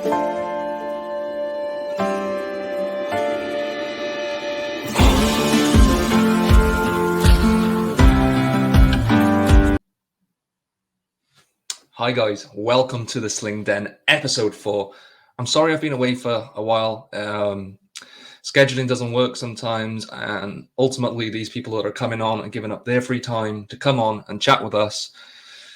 Hi guys, welcome to the Sling Den, episode 4. I'm sorry I've been away for a while. Scheduling doesn't work sometimes, and ultimately these people that are coming on and giving up their free time to come on and chat with us.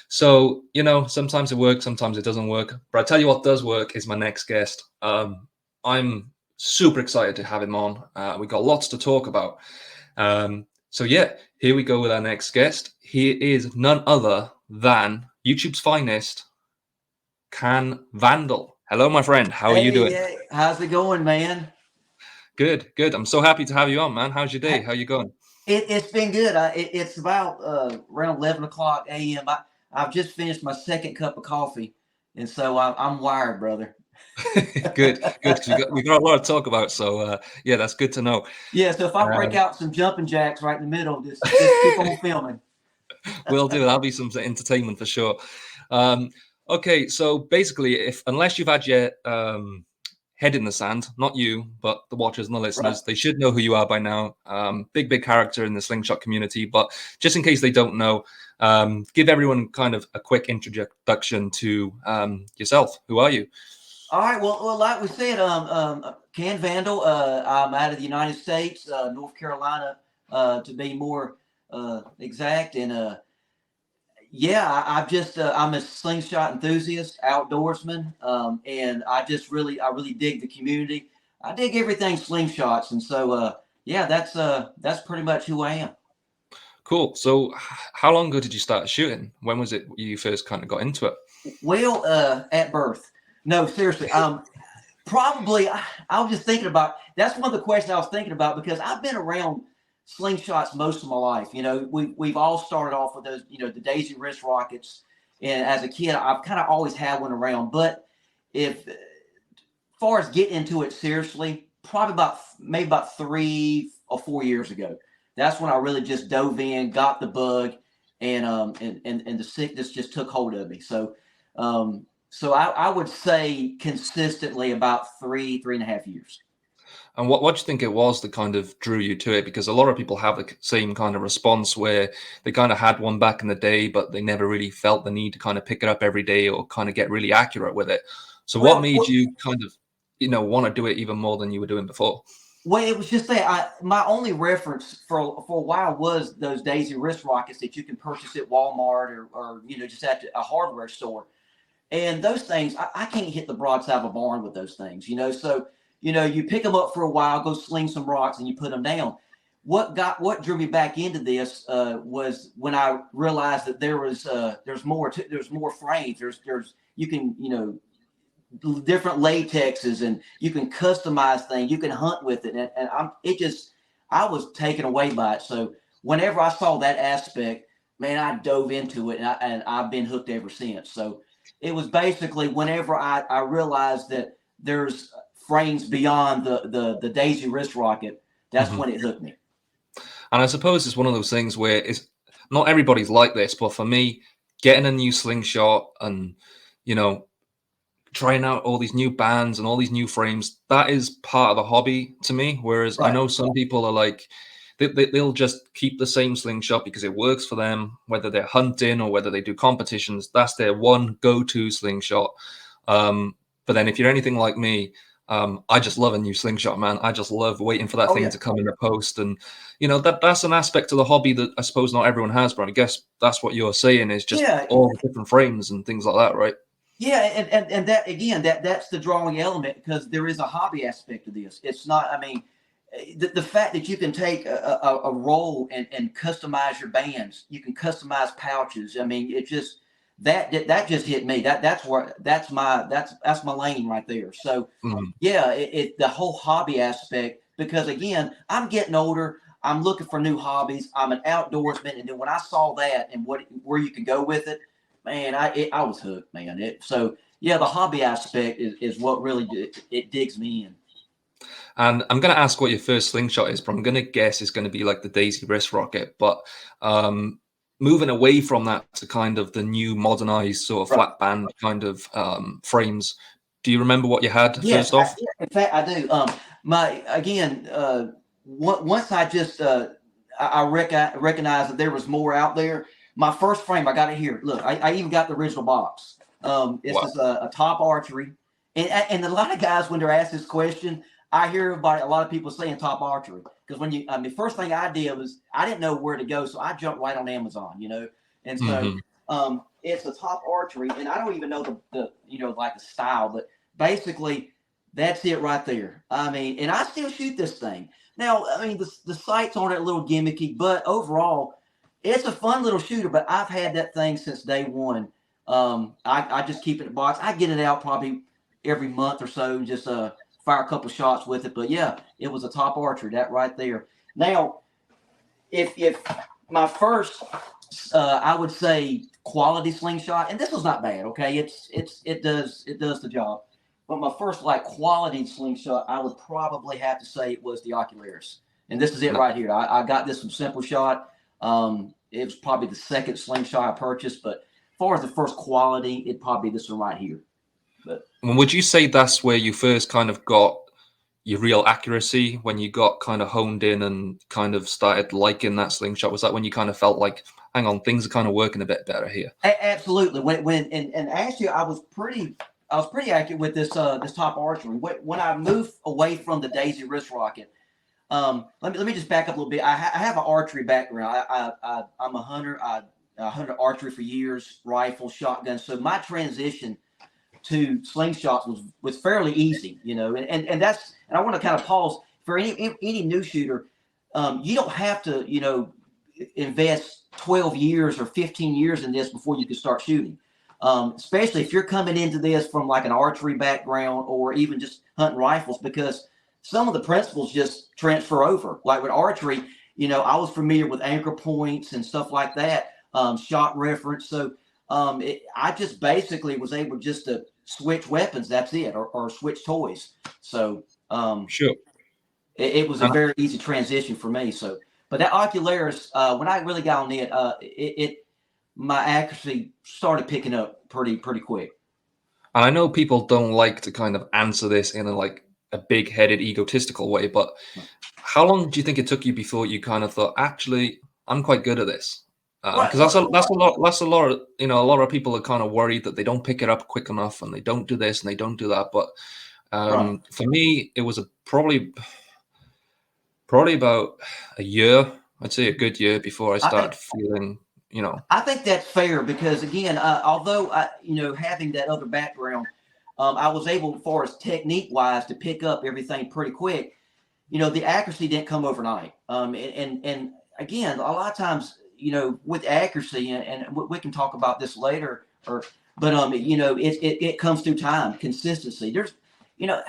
So, sometimes it works, sometimes it doesn't work. But I tell you what does work is my next guest. I'm super excited to have him on. We got lots to talk about. So yeah, here we go with our next guest. He is none other than YouTube's finest, Vandal. Hello, my friend. How are you doing? Hey, how's it going, man? Good. I'm so happy to have you on, man. How's your day? How you going? It's been good. It's about around 11 o'clock a.m. I've just finished my second cup of coffee, and so I'm wired, brother. Good. Because we got a lot to talk about. So yeah, that's good to know. Yeah, so if I break out some jumping jacks right in the middle, just keep on filming. We'll do. That'll be some entertainment for sure. Okay, so basically, unless you've had your head in the sand, not you, but the watchers and the listeners, Right. they should know who you are by now. Big character in the Slingshot community. But just in case they don't know, give everyone kind of a quick introduction to yourself. Who are you? All right. Well, like we said, Can Vandal. I'm out of the United States, North Carolina, to be more exact, and yeah, I'm a slingshot enthusiast, outdoorsman, and I really dig the community. I dig everything slingshots, and so yeah, that's pretty much who I am. Cool. So, how long ago did you start shooting? When was it you first kind of got into it? Well, at birth. No, seriously. Probably. I was just thinking about. That's one of the questions I was thinking about because I've been around slingshots most of my life. We've all started off with those, the Daisy wrist rockets, and as a kid, I've kind of always had one around. But if far as getting into it seriously, probably maybe about 3 or 4 years ago. That's when I really just dove in, got the bug, and the sickness just took hold of me. So I would say consistently about 3.5 years. And what do you think it was that kind of drew you to it? Because a lot of people have the same kind of response where they kind of had one back in the day, but they never really felt the need to kind of pick it up every day or kind of get really accurate with it. So what made you kind of, want to do it even more than you were doing before? Well, it was just that my only reference for a while was those Daisy wrist rockets that you can purchase at Walmart or just at a hardware store. And those things, I can't hit the broadside of a barn with those things, So, you pick them up for a while, go sling some rocks, and you put them down. What drew me back into this was when I realized that there's more frames. There's you can different latexes and you can customize things. You can hunt with it, and I was taken away by it. So whenever I saw that aspect, man, I dove into it, and I've been hooked ever since. So it was basically whenever I realized that there's frames beyond the Daisy wrist rocket, that's when it hooked me. And I suppose it's one of those things where it's not everybody's like this, but for me, getting a new slingshot and trying out all these new bands and all these new frames, that is part of the hobby to me. Whereas I know some people are like, they'll just keep the same slingshot because it works for them, whether they're hunting or whether they do competitions. That's their one go-to slingshot. But then if you're anything like me, I just love a new slingshot, man. I just love waiting for that thing to come in the post. And, that's an aspect of the hobby that I suppose not everyone has, but I guess that's what you're saying is just all the different frames and things like that, right? Yeah, and that again, that's the drawing element because there is a hobby aspect to this. It's not, I mean, the fact that you can take a roll and customize your bands, you can customize pouches. I mean, it just that just hit me. That's my lane right there. So yeah, the whole hobby aspect because again, I'm getting older. I'm looking for new hobbies. I'm an outdoorsman, and then when I saw that and where you can go with it, man, I was hooked, man. So yeah, the hobby aspect is what really it digs me in. And I'm going to ask what your first slingshot is, but I'm going to guess it's going to be like the Daisy wrist rocket. But moving away from that to kind of the new modernized sort of flat band kind of frames, Do you remember what you had Yes, first off? yeah, in fact, I do. My again, once I just recognized that there was more out there. My first frame, I got it here. Look, I even got the original box. This Wow. is a top archery, and a lot of guys when they're asked this question, I hear a lot of people saying top archery because the first thing I did was I didn't know where to go, so I jumped right on Amazon, and so Hmm. it's a top archery, and I don't even know the like the style, but basically that's it right there. I mean, and I still shoot this thing. Now, I mean, the sights aren't a little gimmicky, but overall, it's a fun little shooter. But I've had that thing since day one. I just keep it in a box. I get it out probably every month or so and just fire a couple shots with it. But yeah, it was a top archer, that right there. Now, if my first, I would say quality slingshot, and this was not bad. Okay, it does the job. But my first like quality slingshot, I would probably have to say it was the Ocularis, and this is it right here. I got this from Simpleshot. It was probably the second slingshot I purchased, but as far as the first quality, it'd probably be this one right here. But And would you say that's where you first kind of got your real accuracy, when you got kind of honed in and kind of started liking that slingshot? Was that when you kind of felt like, hang on, things are kind of working a bit better here? absolutely, and actually, I was pretty accurate with this top archery. When I moved away from the Daisy wrist rocket, let me just back up a little bit. I have an archery background. I'm a hunter. I hunted archery for years, rifle, shotgun. So my transition to slingshots was fairly easy, and I want to kind of pause for any new shooter. You don't have to invest 12 years or 15 years in this before you can start shooting. Especially if you're coming into this from like an archery background or even just hunting rifles, because some of the principles just transfer over. Like with archery, I was familiar with anchor points and stuff like that, shot reference. So I just basically was able just to switch weapons. That's it, or switch toys. So Sure. it was a very easy transition for me. So, but that Ocularis, when I really got on it, my accuracy started picking up pretty quick. And I know people don't like to kind of answer this in a big-headed, egotistical way, but how long do you think it took you before you kind of thought, actually, I'm quite good at this? Right. Because that's a lot of a lot of people are kind of worried that they don't pick it up quick enough and they don't do this and they don't do that. But Right. for me, it was probably about a year. I'd say a good year before I I think started feeling, I think that's fair because again, although having that other background, I was able, as far as technique wise, to pick up everything pretty quick. The accuracy didn't come overnight. And again, a lot of times, with accuracy, and we can talk about this later, it comes through time, consistency. There's, you know,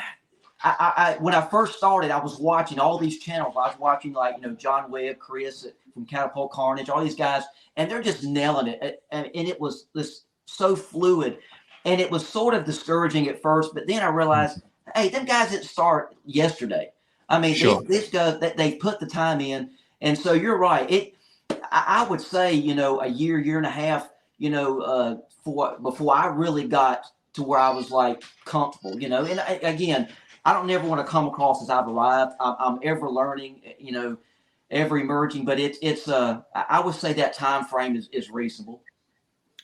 I when I first started, I was watching all these channels. I was watching like John Webb, Chris from Catapult Carnage, all these guys, and they're just nailing it. And it was this so fluid, and it was sort of discouraging at first. But then I realized, hey, them guys didn't start yesterday. I mean, sure. these guys that they put the time in, and so you're right. I would say a year and a half, for before I really got to where I was like comfortable, And again, I don't never want to come across as I've arrived. I'm ever learning, ever emerging. But I would say that time frame is reasonable.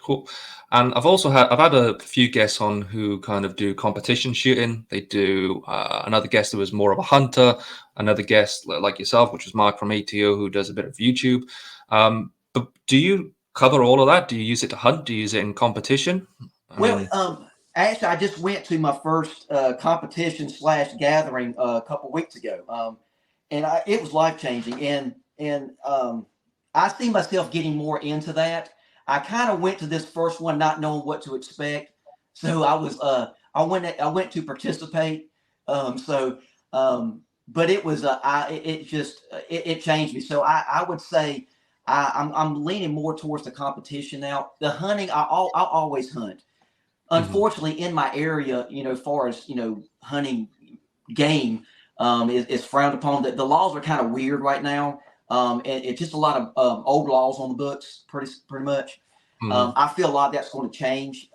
Cool. And I've had a few guests on who kind of do competition shooting. They do another guest who was more of a hunter, another guest like yourself, which was Mark from ATO, who does a bit of YouTube. But do you cover all of that? Do you use it to hunt? Do you use it in competition? I Well, mean, actually, I just went to my first competition / gathering a couple weeks ago, and it was life changing. And I see myself getting more into that. I kind of went to this first one not knowing what to expect, so I went to participate. So, but it was it just it changed me. So I would say I'm leaning more towards the competition now. The hunting, I'll always hunt. mhm. Unfortunately, in my area, as far as hunting game, is frowned upon. The laws are kind of weird right now, and it's just a lot of old laws on the books, pretty much. Mm. I feel a lot of that's going to change.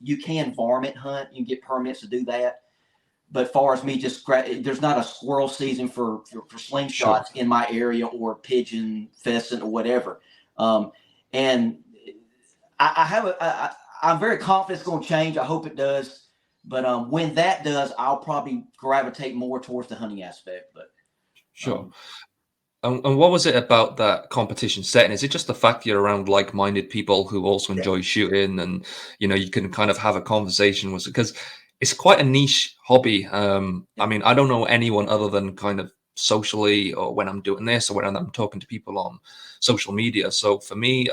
You can varmint hunt, you can get permits to do that. But far as me, there's not a squirrel season for Sure. slingshots in my area, or pigeon, pheasant, or whatever. And I have I'm very confident it's going to change. I hope it does. But when that does, I'll probably gravitate more towards the hunting aspect. But Sure. um, And what was it about that competition setting? Is it just the fact you're around like-minded people who also yeah, enjoy shooting, and you can kind of have a conversation with, because it's quite a niche hobby. yeah. I mean, I don't know anyone other than kind of socially, or when I'm doing this, or when I'm talking to people on social media. So for me,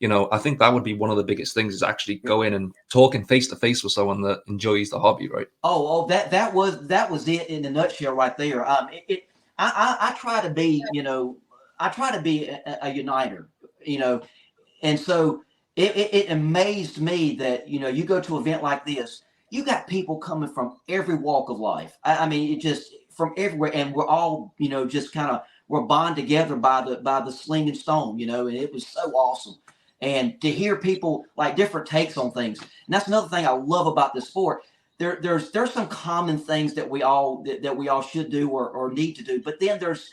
I think that would be one of the biggest things, is actually Yeah. going and talking face to face with someone that enjoys the hobby, right? That was it in a nutshell right there. I try to be, I try to be a uniter, you know, and so it amazed me that you go to an event like this, you got people coming from every walk of life. I mean, it just from everywhere, and we're all just kind of we're bonded together by the sling and stone, and it was so awesome. And to hear people like different takes on things, and that's another thing I love about this sport. There's some common things that we all should do or need to do, but then there's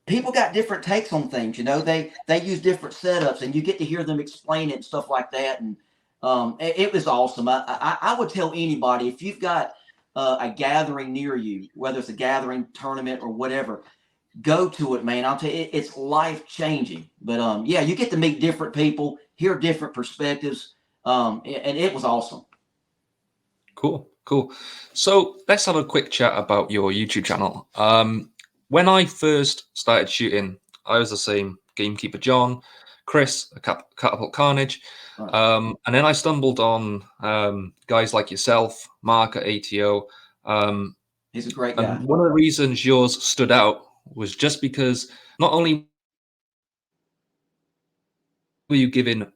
people got different takes on things. They use different setups, and you get to hear them explain it and stuff like that. And it was awesome. I would tell anybody, if you've got a gathering near you, whether it's a gathering tournament or whatever, go to it, man. I'll tell you, it's life changing. But yeah, you get to meet different people, hear different perspectives, and it was awesome. Cool, cool. So let's have a quick chat about your YouTube channel. When I first started shooting, I was the same gamekeeper John, Chris, a Catapult Carnage, Right. and then I stumbled on guys like yourself, Mark at ATO, He's a great and guy. one of the reasons yours stood out was just because not only were you giving,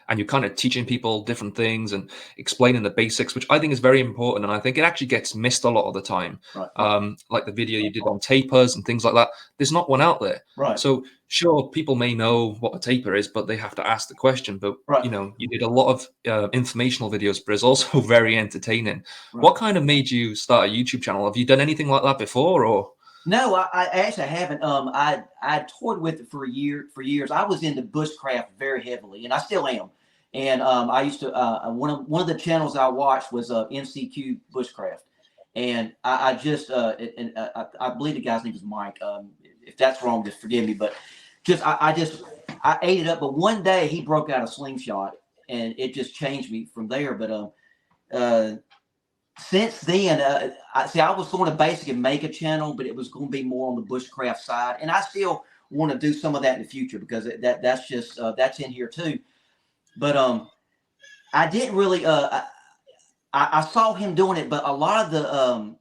and you're kind of teaching people different things and explaining the basics, which I think is very important. And I think it actually gets missed a lot of the time. Right. Like the video you did on tapers and things like that. There's not one out there. Right. So sure, people may know what a taper is, but they have to ask the question. But Right. you did a lot of informational videos, but it's also very entertaining. Right. What kind of made you start a YouTube channel? Have you done anything like that before, or? No, I actually haven't. I toyed with it for years. I was into bushcraft very heavily, and I still am. And I used to one of the channels I watched was NCQ Bushcraft, and I just I believe the guy's name is Mike. If that's wrong, just forgive me. But I ate it up. But one day he broke out a slingshot, and it just changed me from there. But uh, since then, I was going to basically make a channel, but it was going to be more on the bushcraft side, and I still want to do some of that in the future because that's just that's in here too. But I didn't really. I saw him doing it, but a lot of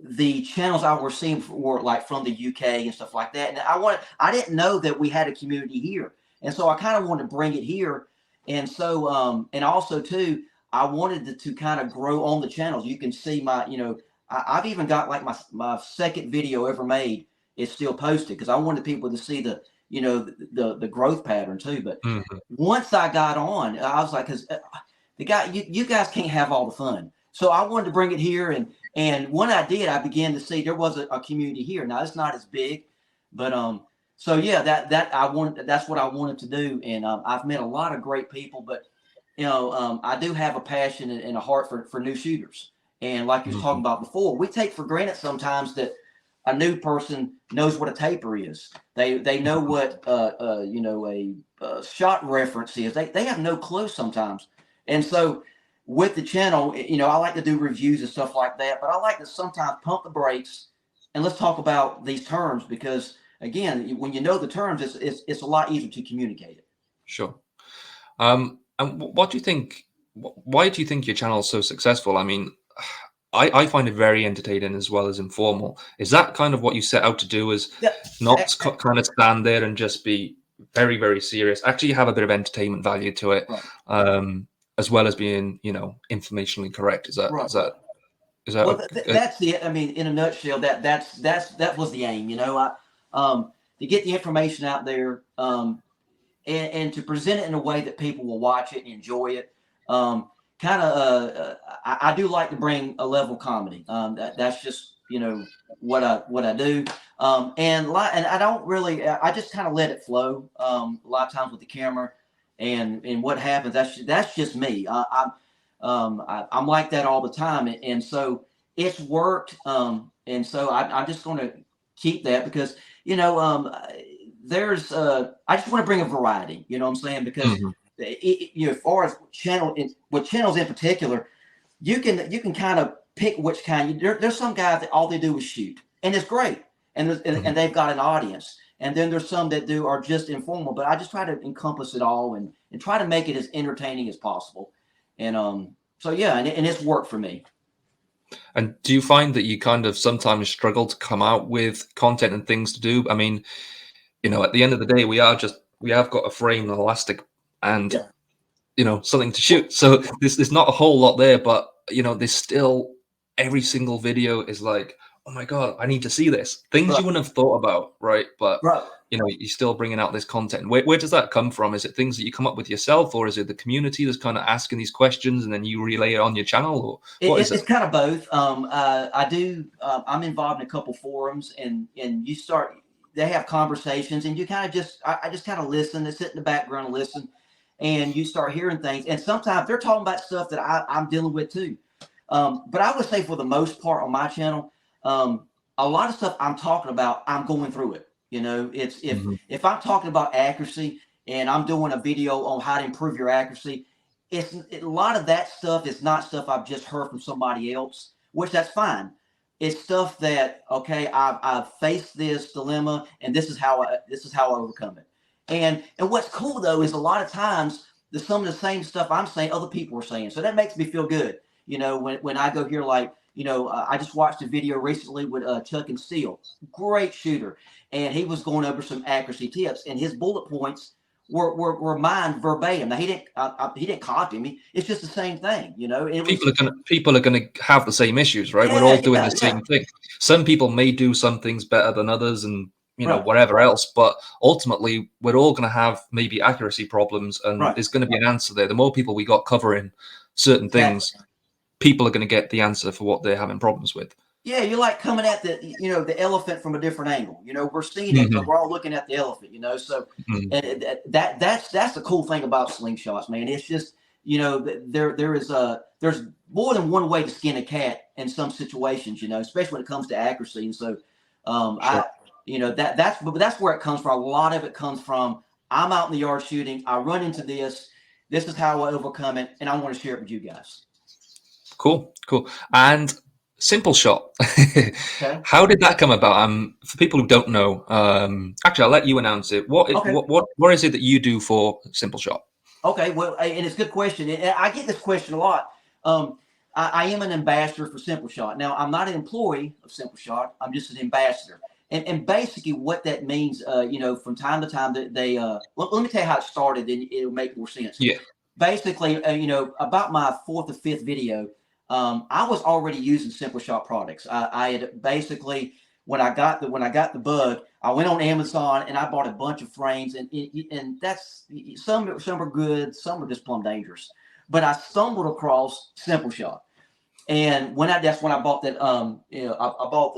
the channels I were seeing were like from the UK and stuff like that, and I didn't know that we had a community here, and so I kind of wanted to bring it here, and so and also too. I wanted to kind of grow on the channels. You can see I've even got like my second video ever made is still posted because I wanted people to see the growth pattern too. But Mhm. once I got on, I was like, because the guy, you guys can't have all the fun. So I wanted to bring it here, and when I did, I began to see there was a community here. Now it's not as big, but so yeah, that's what I wanted to do, and I've met a lot of great people, but I do have a passion and a heart for new shooters. And like you was talking Mhm. about before, we take for granted sometimes that a new person knows what a taper is. They know what a shot reference is. They have no clue sometimes. And so with the channel, I like to do reviews and stuff like that. But I like to sometimes pump the brakes and let's talk about these terms because again, when you know the terms, it's a lot easier to communicate it. Sure. And what do you think? Why do you think your channel is so successful? I mean, I find it very entertaining as well as informal. Is that kind of what you set out to do? Is Yeah. not kind of stand there and just be very, very serious? Actually, have a bit of entertainment value to it, Right. as well as being, informationally correct. Is that Right. is that is that Well, that's it. I mean, in a nutshell, that was the aim. To get the information out there. and to present it in a way that people will watch it and enjoy it. I do like to bring a level of comedy. That's just what I do. And I don't really. I just kind of let it flow. A lot of times with the camera, and what happens. That's just me. I'm like that all the time, and so it's worked. And so I'm just going to keep that because there's I just want to bring a variety. You know what I'm saying? Because as far as channels in particular, you can kind of pick which kind. There's some guys that all they do is shoot, and it's great, and they've got an audience. And then there's some that are just informal, but I just try to encompass it all and try to make it as entertaining as possible. And so yeah, and it's worked for me. And do you find that you kind of sometimes struggle to come out with content and things to do? I mean, at the end of the day, we have got a frame and elastic and something to shoot. So there's not a whole lot there, but there's still every single video is like, oh my God, I need to see this. Things you wouldn't have thought about, right? But you're still bringing out this content. Where does that come from? Is it things that you come up with yourself, or is it the community that's kind of asking these questions and then you relay it on your channel? Or what is it? It's kind of both. I'm involved in a couple forums, and they have conversations, and you kind of I just kind of listen. I sit in the background and listen, and you start hearing things. And sometimes they're talking about stuff that I'm dealing with too. But I would say for the most part on my channel, a lot of stuff I'm talking about, I'm going through it. It's if I'm talking about accuracy and I'm doing a video on how to improve your accuracy, a lot of that stuff is not stuff I've just heard from somebody else, which that's fine. It's stuff that, okay, I've faced this dilemma, and this is how I overcome it. And what's cool though is a lot of times some of the same stuff I'm saying, other people are saying. So that makes me feel good. When I go here, like, I just watched a video recently with Chuck and Steele, great shooter, and he was going over some accuracy tips, and his bullet points were mine verbatim. Now he didn't copy me. It's just the same thing, People are gonna have the same issues, right? We're all doing the same thing. Some people may do some things better than others, and whatever else. But ultimately, we're all gonna have maybe accuracy problems, and there's gonna be an answer there. The more people we got covering certain things, people are gonna get the answer for what they're having problems with. Yeah, you're like coming at the elephant from a different angle. We're seeing it, but we're all looking at the elephant. So and that's the cool thing about slingshots, man. It's just there's more than one way to skin a cat in some situations. Especially when it comes to accuracy. And so that's where it comes from. A lot of it comes from I'm out in the yard shooting. I run into this. This is how I overcome it, and I want to share it with you guys. Cool. And Simpleshot. Okay. How did that come about? For people who don't know, actually, I'll let you announce it. What is it that you do for Simpleshot? Okay, well, and it's a good question. And I get this question a lot. I am an ambassador for Simpleshot. Now, I'm not an employee of Simpleshot. I'm just an ambassador. And basically what that means, from time to time, that they let me tell you how it started, and it'll make more sense. Yeah. Basically, about my 4th or 5th video, I was already using Simpleshot products. I had basically, when I got the bug, I went on Amazon and I bought a bunch of frames, and that's some are good, some are just plumb dangerous. But I stumbled across Simpleshot, and that's when I bought that. I bought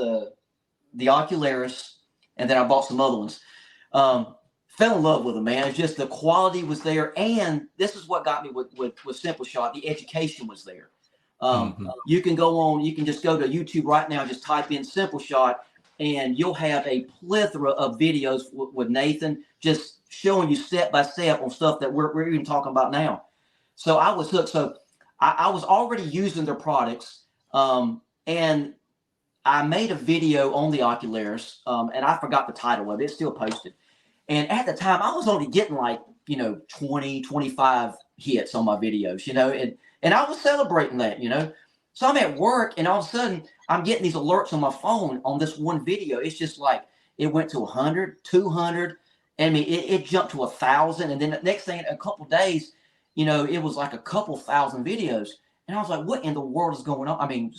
the Ocularis, and then I bought some other ones. Fell in love with them, man. It's just the quality was there, and this is what got me with Simpleshot. The education was there. You can just go to YouTube right now and just type in Simpleshot, and you'll have a plethora of videos with Nathan just showing you step by step on stuff that we're even talking about now. So I was hooked. So I was already using their products, and I made a video on the Ocularis, and I forgot the title of it. It's still posted. And at the time, I was only getting 20, 25 hits on my videos, and I was celebrating that, So I'm at work, and all of a sudden, I'm getting these alerts on my phone on this one video. It's just like it went to 100, 200. I mean, it jumped to 1,000. And then the next thing, a couple of days, it was like a couple thousand videos. And I was like, what in the world is going on? I mean,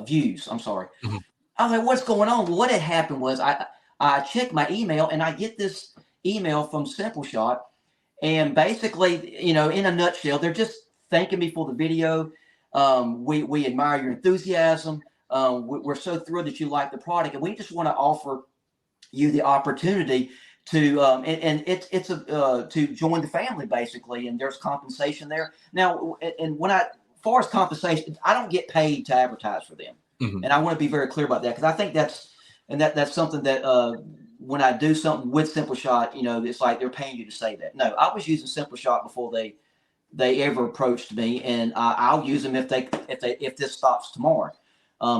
views. I'm sorry. I was like, what's going on? Well, what had happened was I checked my email, and I get this email from Simpleshot, and basically, in a nutshell, they're just thanking me for the video. We admire your enthusiasm. We're so thrilled that you like the product, and we just want to offer you the opportunity to and it's a to join the family basically, and there's compensation there. Now, and when as far as compensation, I don't get paid to advertise for them, and I want to be very clear about that, because I think that's something that when I do something with Simpleshot, it's like they're paying you to say that. No, I was using Simpleshot before they ever approached me, and I'll use them if this stops tomorrow.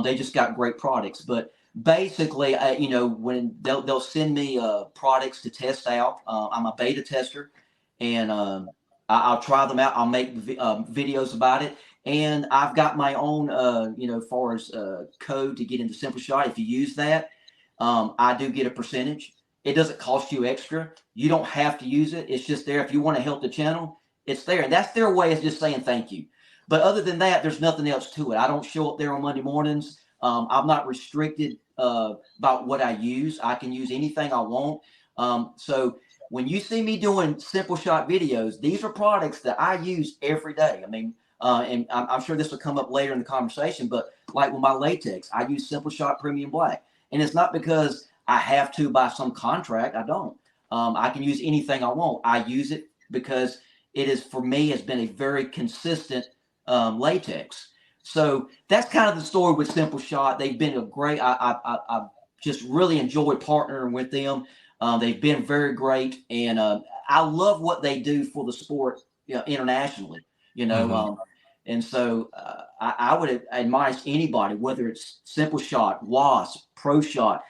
They just got great products, but basically, when they'll send me products to test out. I'm a beta tester, and I'll try them out. I'll make videos about it, and I've got my own, as far as code to get into Simpleshot. If you use that, I do get a percentage. It doesn't cost you extra. You don't have to use it. It's just there if you want to help the channel. It's there, and that's their way of just saying thank you. But other than that, there's nothing else to it. I don't show up there on Monday mornings. I'm not restricted about what I use. I can use anything I want. So when you see me doing Simpleshot videos, these are products that I use every day. I mean, and I'm sure this will come up later in the conversation, but like with my latex, I use Simpleshot Premium Black. And it's not because I have to by some contract. I don't. I can use anything I want. I use it because it is, for me, has been a very consistent latex. So that's kind of the story with Simpleshot. They've been a great. I just really enjoyed partnering with them. They've been very great, and I love what they do for the sport, internationally. And so I would advise anybody, whether it's Simpleshot, Wasp, Pro Shot,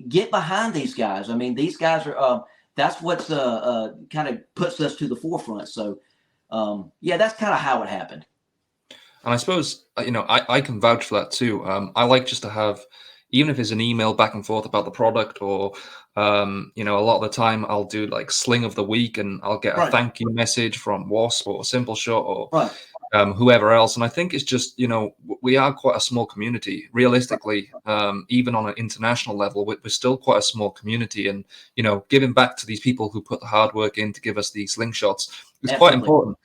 get behind these guys. I mean, these guys are. That's what's kind of puts us to the forefront. So, that's kind of how it happened. And I suppose, I can vouch for that too. I like just to have, even if it's an email back and forth about the product, or, a lot of the time I'll do like Sling of the week, and I'll get a thank you message from Wasp or Simpleshot or whoever else. And I think it's just, we are quite a small community. Realistically, even on an international level, we're still quite a small community. And, giving back to these people who put the hard work in to give us these Slingshots is quite important.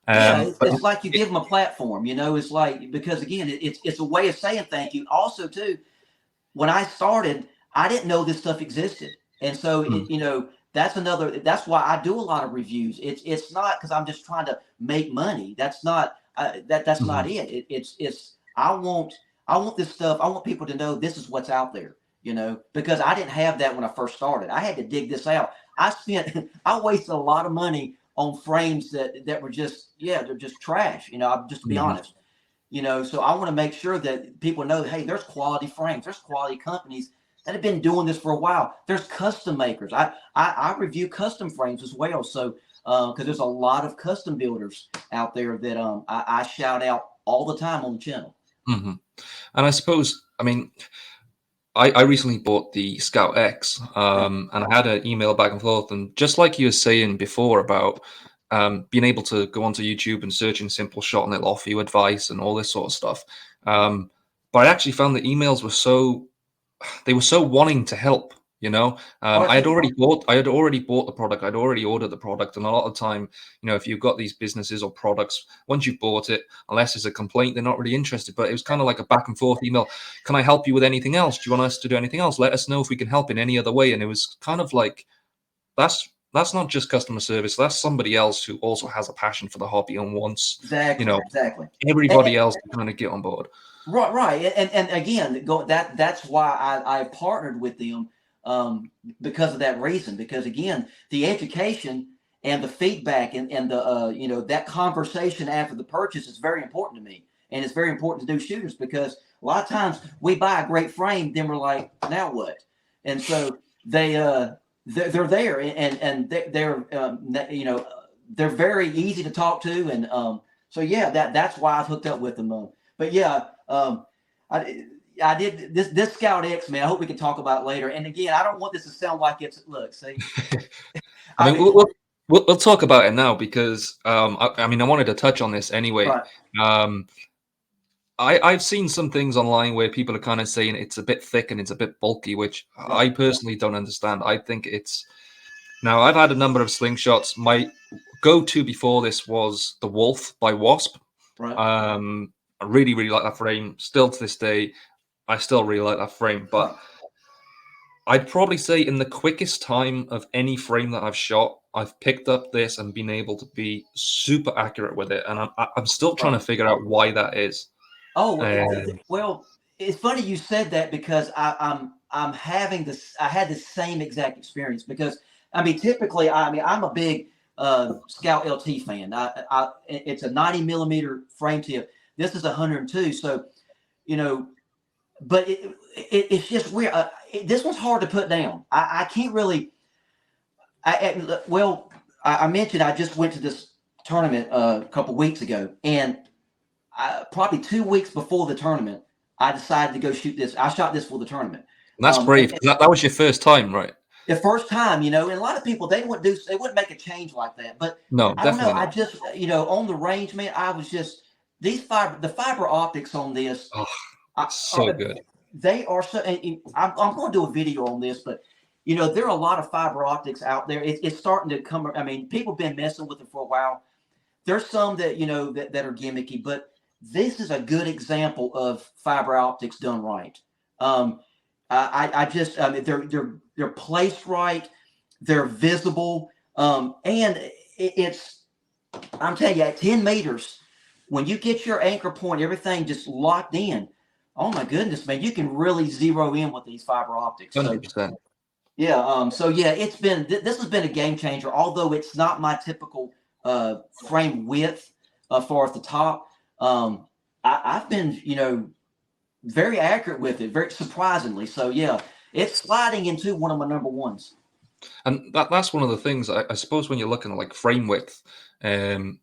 It's like you give them a platform, it's like, because again, it's a way of saying thank you. Also, too, when I started, I didn't know this stuff existed. And so, that's why I do a lot of reviews. It's not because I'm just trying to make money. That's not, that's not it. It's, I want this stuff. I want people to know this is what's out there, because I didn't have that when I first started. I had to dig this out. I wasted a lot of money on frames that were just, they're just trash, just to be honest, so I want to make sure that people know, hey, there's quality frames, there's quality companies that have been doing this for a while. There's custom makers. I review custom frames as well. So, because there's a lot of custom builders out there that I shout out all the time on the channel. And I suppose, I recently bought the Scout X, and I had an email back and forth, and just like you were saying before about being able to go onto YouTube and search in Simpleshot, and it'll offer you advice and all this sort of stuff. But I actually found the emails were so wanting to help. I had already bought the product. I'd already ordered the product, and a lot of the time, if you've got these businesses or products, once you've bought it, unless there's a complaint, they're not really interested. But it was kind of like a back and forth email. Can I help you with anything else? Do you want us to do anything else? Let us know if we can help in any other way. And it was kind of like, that's not just customer service. That's somebody else who also has a passion for the hobby and wants, exactly everybody else to kind of get on board. Right. And again, that's why I partnered with them. Because of that reason, because again, the education and the feedback and the that conversation after the purchase is very important to me, and it's very important to do shooters, because a lot of times we buy a great frame, then we're like, now what? And so they're there, and they're very easy to talk to, and so that's why I've hooked up with them. But I did this Scout X, man. I hope we can talk about it later. And again, I don't want this to sound like it's see. We'll talk about it now, because I wanted to touch on this anyway. Right. I've seen some things online where people are kind of saying it's a bit thick and it's a bit bulky, which I personally don't understand. I think it's Now, I've had a number of slingshots. My go-to before this was the Wolf by Wasp. Right. I really, really like that frame. Still to this day, I still really like that frame. But Right. I'd probably say in the quickest time of any frame that I've shot, I've picked up this and been able to be super accurate with it. And I'm still trying to Right. figure out why that is. Oh, Um, well, it's funny you said that because I'm having this. I had the same exact experience because I mean, typically, I mean, I'm a big Scout LT fan. It's a 90 millimeter frame tip. This is 102. So, you know, but it's just weird. This one's hard to put down. I can't really. I mentioned I just went to this tournament a couple weeks ago, and probably 2 weeks before the tournament, I decided to go shoot this. I shot this for the tournament. and that's brave. That was your first time, right? The first time, and a lot of people they wouldn't make a change like that. But No, I don't know. definitely I not. just on the range, man. I was just the fiber optics on this. Oh, it's so good. They are so. And I'm going to do a video on this, but there are a lot of fiber optics out there. It's starting to come. I mean, people have been messing with it for a while. There's some that that are gimmicky, but this is a good example of fiber optics done right. I just they're placed right, they're visible, and it's I'm telling you at 10 meters when you get your anchor point, everything just locked in. Oh my goodness, man, you can really zero in with these fiber optics. So 100%. yeah, this has been a game changer. Although it's not my typical frame width far at the top. I've been, very accurate with it, very surprisingly. So yeah, it's sliding into one of my number ones. And that's one of the things I suppose when you're looking at like frame width, the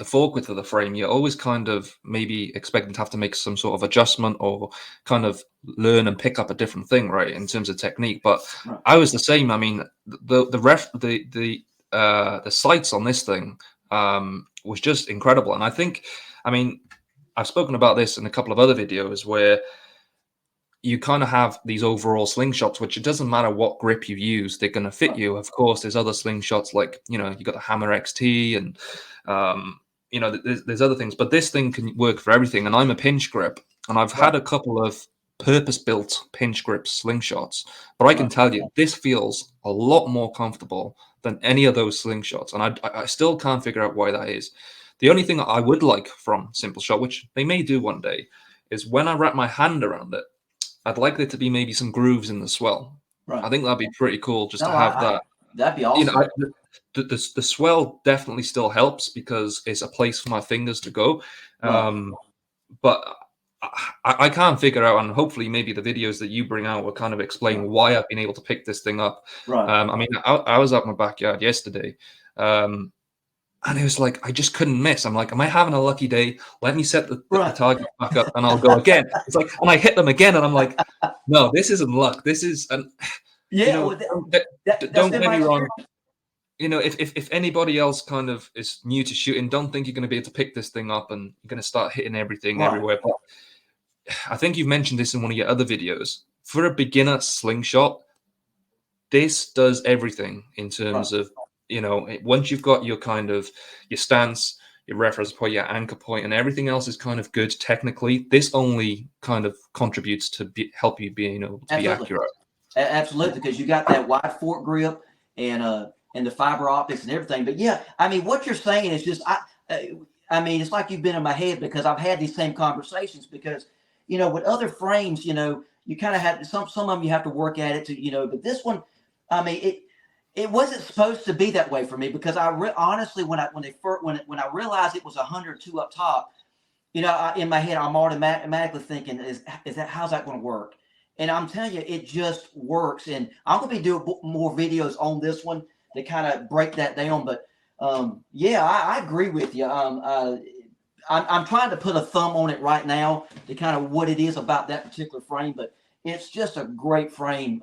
fork width of the frame, you're always kind of maybe expecting to have to make some sort of adjustment or kind of learn and pick up a different thing, right, in terms of technique. But Right. I was the same. I mean, the sights on this thing was just incredible, and I think, I mean, I've spoken about this in a couple of other videos where you kind of have these overall slingshots, which it doesn't matter what grip you use, they're going to fit you. Of course, there's other slingshots like, you got the Hammer XT and, there's other things, but this thing can work for everything. And I'm a pinch grip, and I've had a couple of purpose-built pinch grip slingshots, but I can tell you, this feels a lot more comfortable than any of those slingshots. And I still can't figure out why that is. The only thing I would like from Simpleshot, which they may do one day, is when I wrap my hand around it, I'd like there to be maybe some grooves in the swell. Right. I think that'd be pretty cool just to have that. That'd be awesome. The swell definitely still helps because it's a place for my fingers to go. But I can't figure out, and hopefully maybe the videos that you bring out will kind of explain why I've been able to pick this thing up. Right. I mean, I was out in my backyard yesterday, and it was like, I just couldn't miss. I'm like, am I having a lucky day? Let me set the target back up and I'll go again. It's like, and I hit them again and I'm like, no, this isn't luck. This is, and don't get me wrong. If anybody else kind of is new to shooting, don't think you're going to be able to pick this thing up and you're going to start hitting everything everywhere. But I think you've mentioned this in one of your other videos. For a beginner slingshot, this does everything in terms of, once you've got your kind of your stance, your reference point, your anchor point, and everything else is kind of good technically, this only kind of contributes to help you being able to be accurate. Absolutely, because you got that wide fork grip and the fiber optics and everything. But yeah, I mean, what you're saying is just I mean, it's like you've been in my head because I've had these same conversations because with other frames, you kind of have some of them you have to work at it to but this one, I mean it wasn't supposed to be that way for me because honestly when I realized it was 102 up top, in my head I'm automatically thinking how's that going to work? And I'm telling you, it just works. And I'm going to be doing more videos on this one to kind of break that down. But yeah, I agree with you. I'm trying to put a thumb on it right now to kind of what it is about that particular frame, but it's just a great frame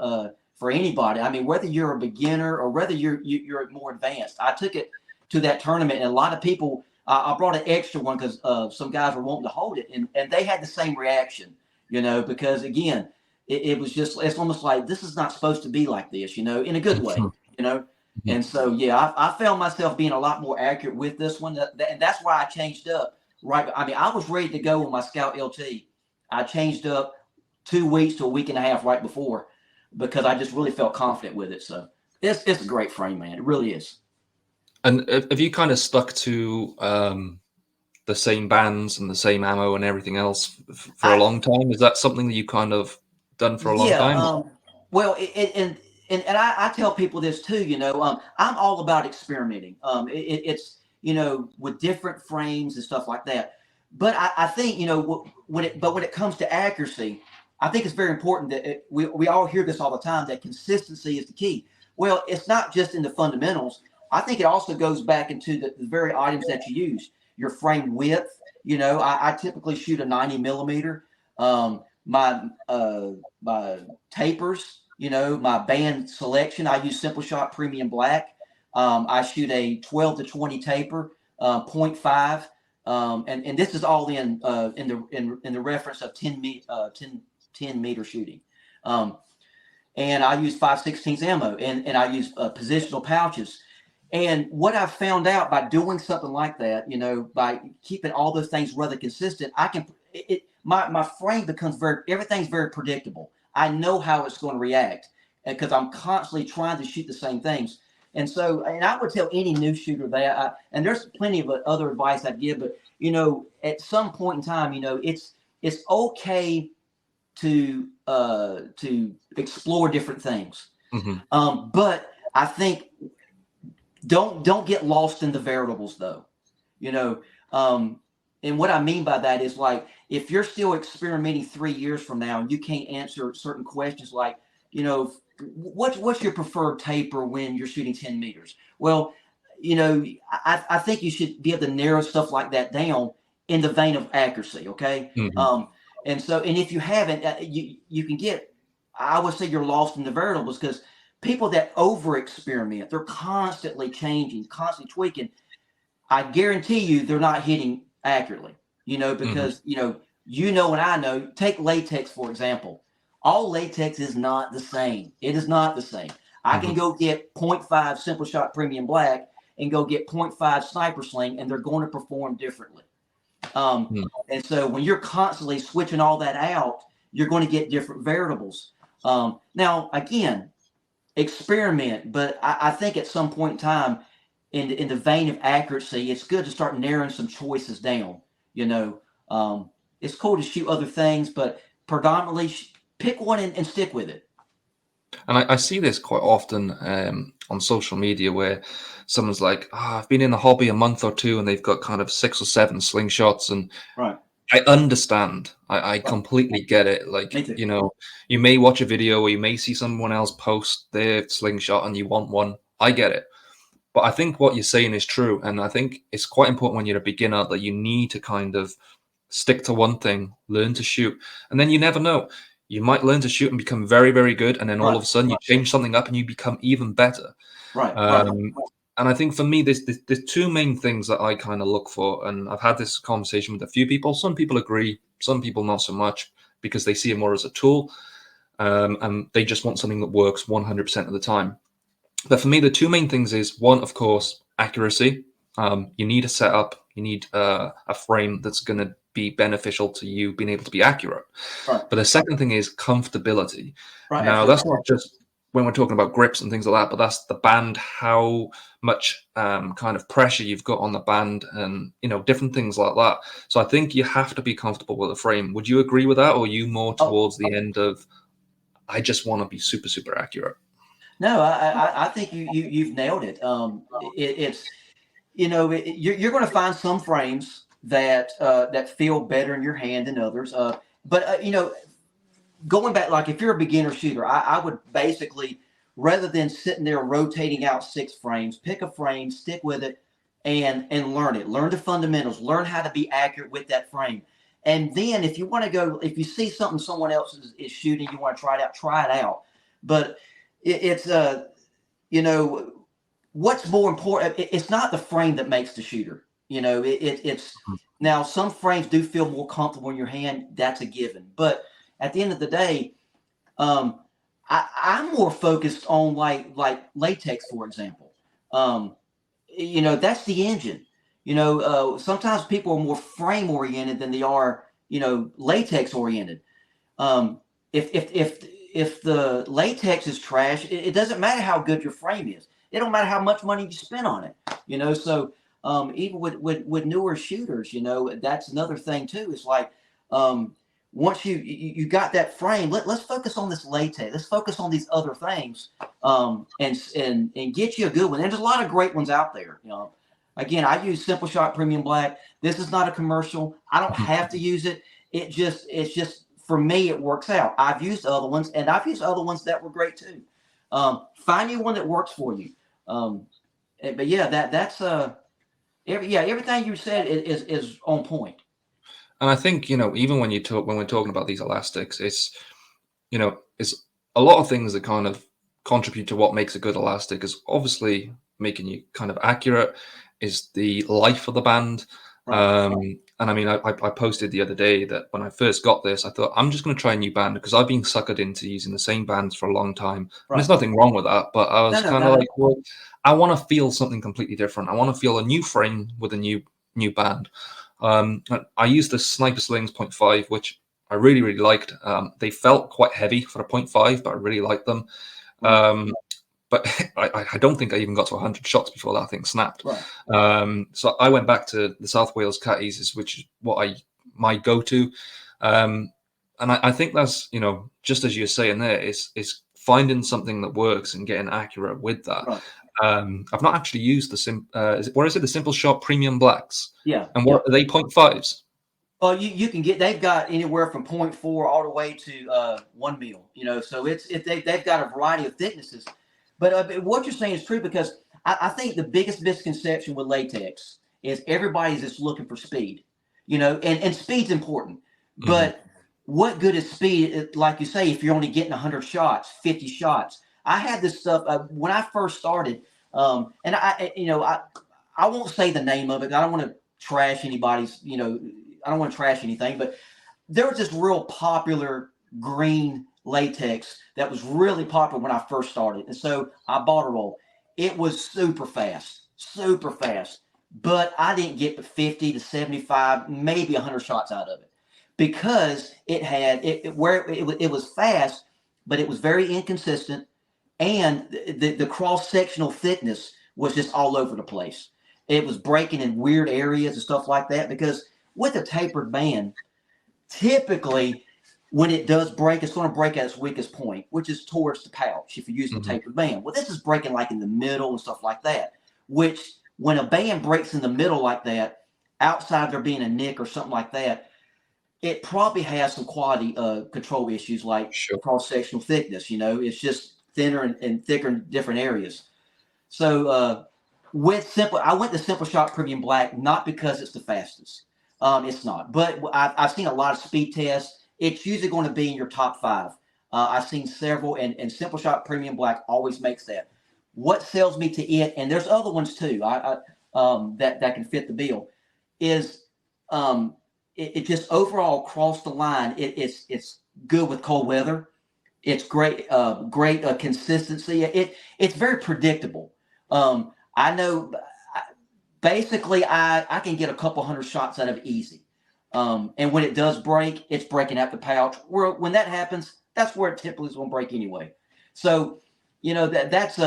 for anybody. I mean, whether you're a beginner or whether you're more advanced. I took it to that tournament, and a lot of people. I brought an extra one because some guys were wanting to hold it, and they had the same reaction. Because again, it was just it's almost like this is not supposed to be like this. In a good way. you know. Mhm. And so, yeah, I found myself being a lot more accurate with this one, and that's why I changed up. Right, I mean, I was ready to go on my Scout LT. I changed up 2 weeks to a week and a half right before because I just really felt confident with it. So it's a great frame, man. It really is. And have you kind of stuck to the same bands and the same ammo and everything else for a I long time? Is that something that you kind of done for a long Yeah. time? Well, and I tell people this too. I'm all about experimenting. It's with different frames and stuff like that. But I think when it comes to accuracy, I think it's very important that we all hear this all the time, that consistency is the key. Well, it's not just in the fundamentals. I think it also goes back into the very items that you use. Your frame width. I typically shoot a 90 millimeter. My tapers, my band selection. I use Simpleshot Premium Black. I shoot a 12 to 20 taper, 0.5, and this is all in the reference of 10 meter shooting. And I use 5/16 ammo, and I use positional pouches. And what I've found out by doing something like that, by keeping all those things rather consistent, my frame becomes everything's very predictable. I know how it's going to react because I'm constantly trying to shoot the same things. And so, and I would tell any new shooter that, and there's plenty of other advice I'd give, but at some point in time, it's okay to explore different things. Hmm. But I think don't get lost in the variables though. You know, and what I mean by that is, like, if you're still experimenting 3 years from now and you can't answer certain questions, like, what's your preferred taper when you're shooting 10 meters? Well, I think you should be able to narrow stuff like that down in the vein of accuracy. Okay. Hmm. And if you haven't, you can get, I would say you're lost in the variables, because people that over experiment, they're constantly changing, constantly tweaking. I guarantee you they're not hitting accurately, Hmm. because, and I know, take latex, for example. All latex is not the same. It is not the same. I Hmm. can go get 0.5 Simple Shot Premium Black and go get 0.5 Sniper Sling, and they're going to perform differently. And so when you're constantly switching all that out, you're going to get different variables. Now, again, experiment, but I think at some point in time, in the vein of accuracy, it's good to start narrowing some choices down. You know, it's cool to shoot other things, but predominantly pick one and stick with it. And I see this quite often on social media where someone's like, I've been in the hobby a month or two and they've got kind of 6 or 7 slingshots. And Right. I understand. I Right. completely get it. Like, Me too. you may watch a video or you may see someone else post their slingshot and you want one. I get it. But I think what you're saying is true. And I think it's quite important when you're a beginner that you need to kind of stick to one thing, learn to shoot. And then you never know. You might learn to shoot and become very, very good. And then all of Right. a sudden you change something up and you become even better. Right. Right. Um, and I think for me, there's two main things that I kind of look for. And I've had this conversation with a few people. Some people agree, some people not so much, because they see it more as a tool. And they just want something that works 100% of the time. But for me, the two main things is one, of course, accuracy. You need a setup, you need a frame that's going to be beneficial to you being able to be accurate. Right. But the second thing is comfortability. Right. Now, Absolutely. that's not just when we're talking about grips and things like that, but that's the band, how much kind of pressure you've got on the band, and different things like that. So I think you have to be comfortable with a frame. Would you agree with that, or are you more Oh, towards the end of I just want to be super, super accurate? no, I think you've nailed it. It's you're going to find some frames that feel better in your hand than others. But going back, like, if you're a beginner shooter, I would basically, rather than sitting there rotating out 6 frames, pick a frame, stick with it, and learn it. Learn the fundamentals. Learn how to be accurate with that frame. And then if you want to go, if you see something someone else is shooting, you want to try it out, try it out. But it's you know what's more important. It's not the frame that makes the shooter. It's now, some frames do feel more comfortable in your hand. That's a given. But at the end of the day, um, I'm more focused on like latex, for example. Um, that's the engine. Sometimes people are more frame oriented than they are, latex oriented. Um, if the latex is trash, it doesn't matter how good your frame is. It don't matter how much money you spend on it. So even with newer shooters, that's another thing too. It's like um, once you got that frame, let's focus on this latex. Let's focus on these other things, and get you a good one. And there's a lot of great ones out there. Again, I use Simpleshot Premium Black. This is not a commercial. I don't have to use it. It's just for me, it works out. I've used other ones, and I've used other ones that were great too. Find you one that works for you. But yeah, that's everything you said is on point. And I think, even when we're talking about these elastics, it's a lot of things that kind of contribute to what makes a good elastic. Is obviously making you kind of accurate, is the life of the band. Right. And I mean, I posted the other day that when I first got this, I thought I'm just going to try a new band because I've been suckered into using the same bands for a long time. And Right. there's nothing wrong with that, but I No, was no, kind not of at like, well, I want to feel something completely different. I want to feel a new frame with a new band. I used the Sniper Slings 0.5, which I really, really liked. They felt quite heavy for a 0.5, but I really liked them. all. But I don't think I even got to 100 shots before that thing snapped. Right. So I went back to the South Wales Catties, which is my go-to. And I think that's, just as you're saying there, is finding something that works and getting accurate with that. Right. I've not actually used the Simpleshot Premium Blacks, Yeah. and what are they 0.5s? Well, you can get, they've got anywhere from 0.4 all the way to 1 mil. So they've got a variety of thicknesses. But what you're saying is true, because I think the biggest misconception with latex is everybody's just looking for speed. And speed's important, Hmm. but what good is speed? Like you say, if you're only getting 100 shots, 50 shots. I had this stuff when I first started, and I won't say the name of it. I don't want to trash anybody's. I don't want to trash anything, but there was this real popular green latex that was really popular when I first started. And so I bought a roll. It was super fast, but I didn't get to 50 to 75, maybe 100 shots out of it, because it had it was fast, but it was very inconsistent, and the cross sectional thickness was just all over the place. It was breaking in weird areas and stuff like that, because with a tapered band, typically when it does break, it's going to break at its weakest point, which is towards the pouch if you're using a Hmm. tapered band. Well, this is breaking like in the middle and stuff like that, which when a band breaks in the middle like that, outside there being a nick or something like that, it probably has some quality control issues like Sure. cross-sectional thickness. It's just thinner and thicker in different areas. So I went to Simpleshot Premium Black not because it's the fastest. It's not, but I've seen a lot of speed tests. It's usually going to be in your top 5. I've seen several, and Simpleshot Premium Black always makes that. What sells me to it, and there's other ones too, that can fit the bill, is it just overall across the line. It's good with cold weather. It's great, great consistency. It's very predictable. I know, basically, I can get a couple hundred shots out of it easy. And when it does break, it's breaking out the pouch. When that happens, that's where it typically is going to break anyway. So, that's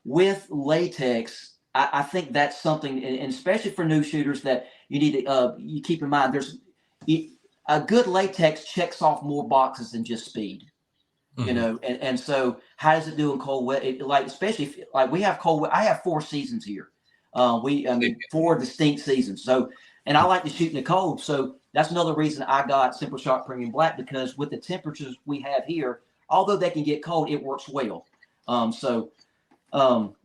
with latex. I think that's something, and especially for new shooters, that you need to you keep in mind. A good latex checks off more boxes than just speed. Hmm. And so how does it do in cold weather? Like, especially if, like, we have cold weather. I have 4 seasons here. I mean, 4 distinct seasons. So, and I like to shoot in the cold. So that's another reason I got Simpleshot Premium Black, because with the temperatures we have here, although they can get cold, it works well.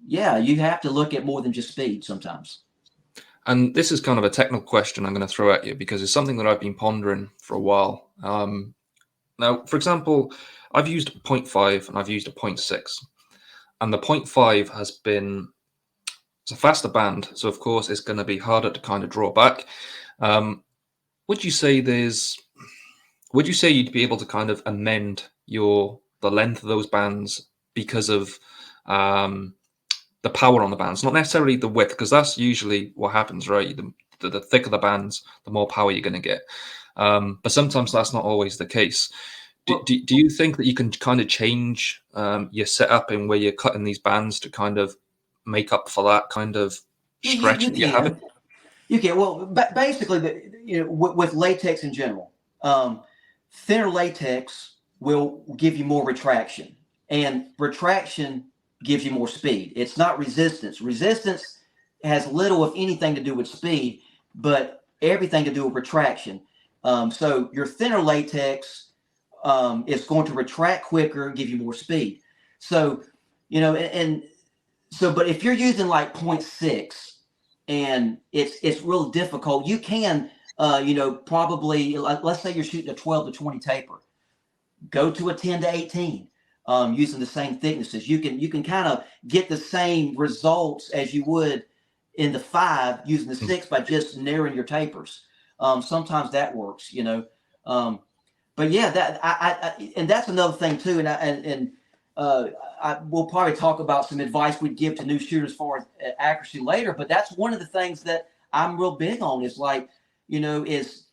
Yeah, you have to look at more than just speed sometimes. And this is kind of a technical question I'm going to throw at you because it's something that I've been pondering for a while. Now, for example, I've used a 0.5 and I've used a 0.6, and the 0.5 has been, it's a faster band, so of course it's going to be harder to kind of draw back. Um, would you say would you say you'd be able to kind of amend your the length of those bands because of the power on the bands, not necessarily the width, because that's usually what happens, right? The thicker the bands, the more power you're going to get. But sometimes that's not always the case. Do you think that you can kind of change your setup and where you're cutting these bands to kind of make up for that kind of stretch You that you're having? can. You can. Well, basically, with latex in general, thinner latex will give you more retraction, and retraction gives you more speed. It's not resistance. Resistance has little, if anything, to do with speed, but everything to do with retraction. So your thinner latex is going to retract quicker and give you more speed. So, and so, but if you're using like 0.6 and it's real difficult, you can, probably, let's say you're shooting a 12 to 20 taper, go to a 10 to 18, using the same thicknesses. You can kind of get the same results as you would in the 5 using the 6 by just narrowing your tapers. Sometimes that works, but yeah, that and that's another thing too. We'll probably talk about some advice we'd give to new shooters as far as accuracy later. But that's one of the things that I'm real big on is like, is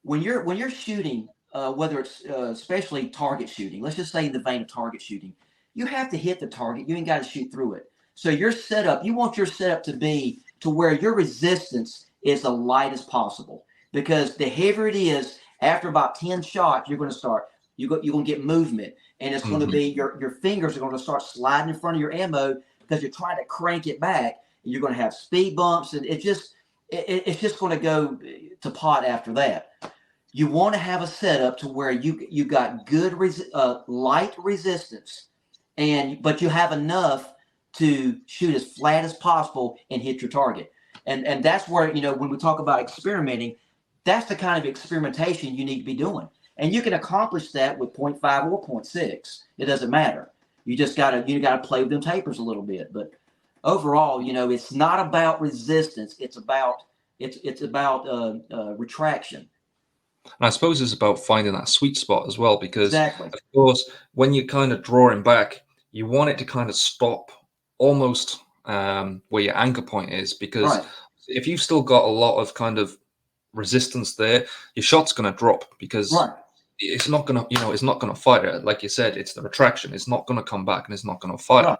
when you're shooting, whether it's especially target shooting, let's just say in the vein of target shooting, you have to hit the target. You ain't got to shoot through it. So your setup, you want your setup to be to where your resistance is the light as possible, because the heavier it is, after about 10 shots, you're going to get movement, and it's going to be your fingers are going to start sliding in front of your ammo because you're trying to crank it back, and you're going to have speed bumps, and it's just going to go to pot after that. You want to have a setup to where you got good light resistance, but you have enough to shoot as flat as possible and hit your target. And that's where, when we talk about experimenting, that's the kind of experimentation you need to be doing. And you can accomplish that with 0.5 or 0.6. It doesn't matter. You gotta play with them tapers a little bit. But overall, it's not about resistance. It's about retraction. And I suppose it's about finding that sweet spot as well, because Exactly. of course, when you're kind of drawing back, you want it to kind of stop almost where your anchor point is, because Right. if you've still got a lot of kind of resistance there, your shot's going to drop because Right. it's not going to, it's not going to fire. Like you said, it's the retraction. It's not going to come back and it's not going to fire.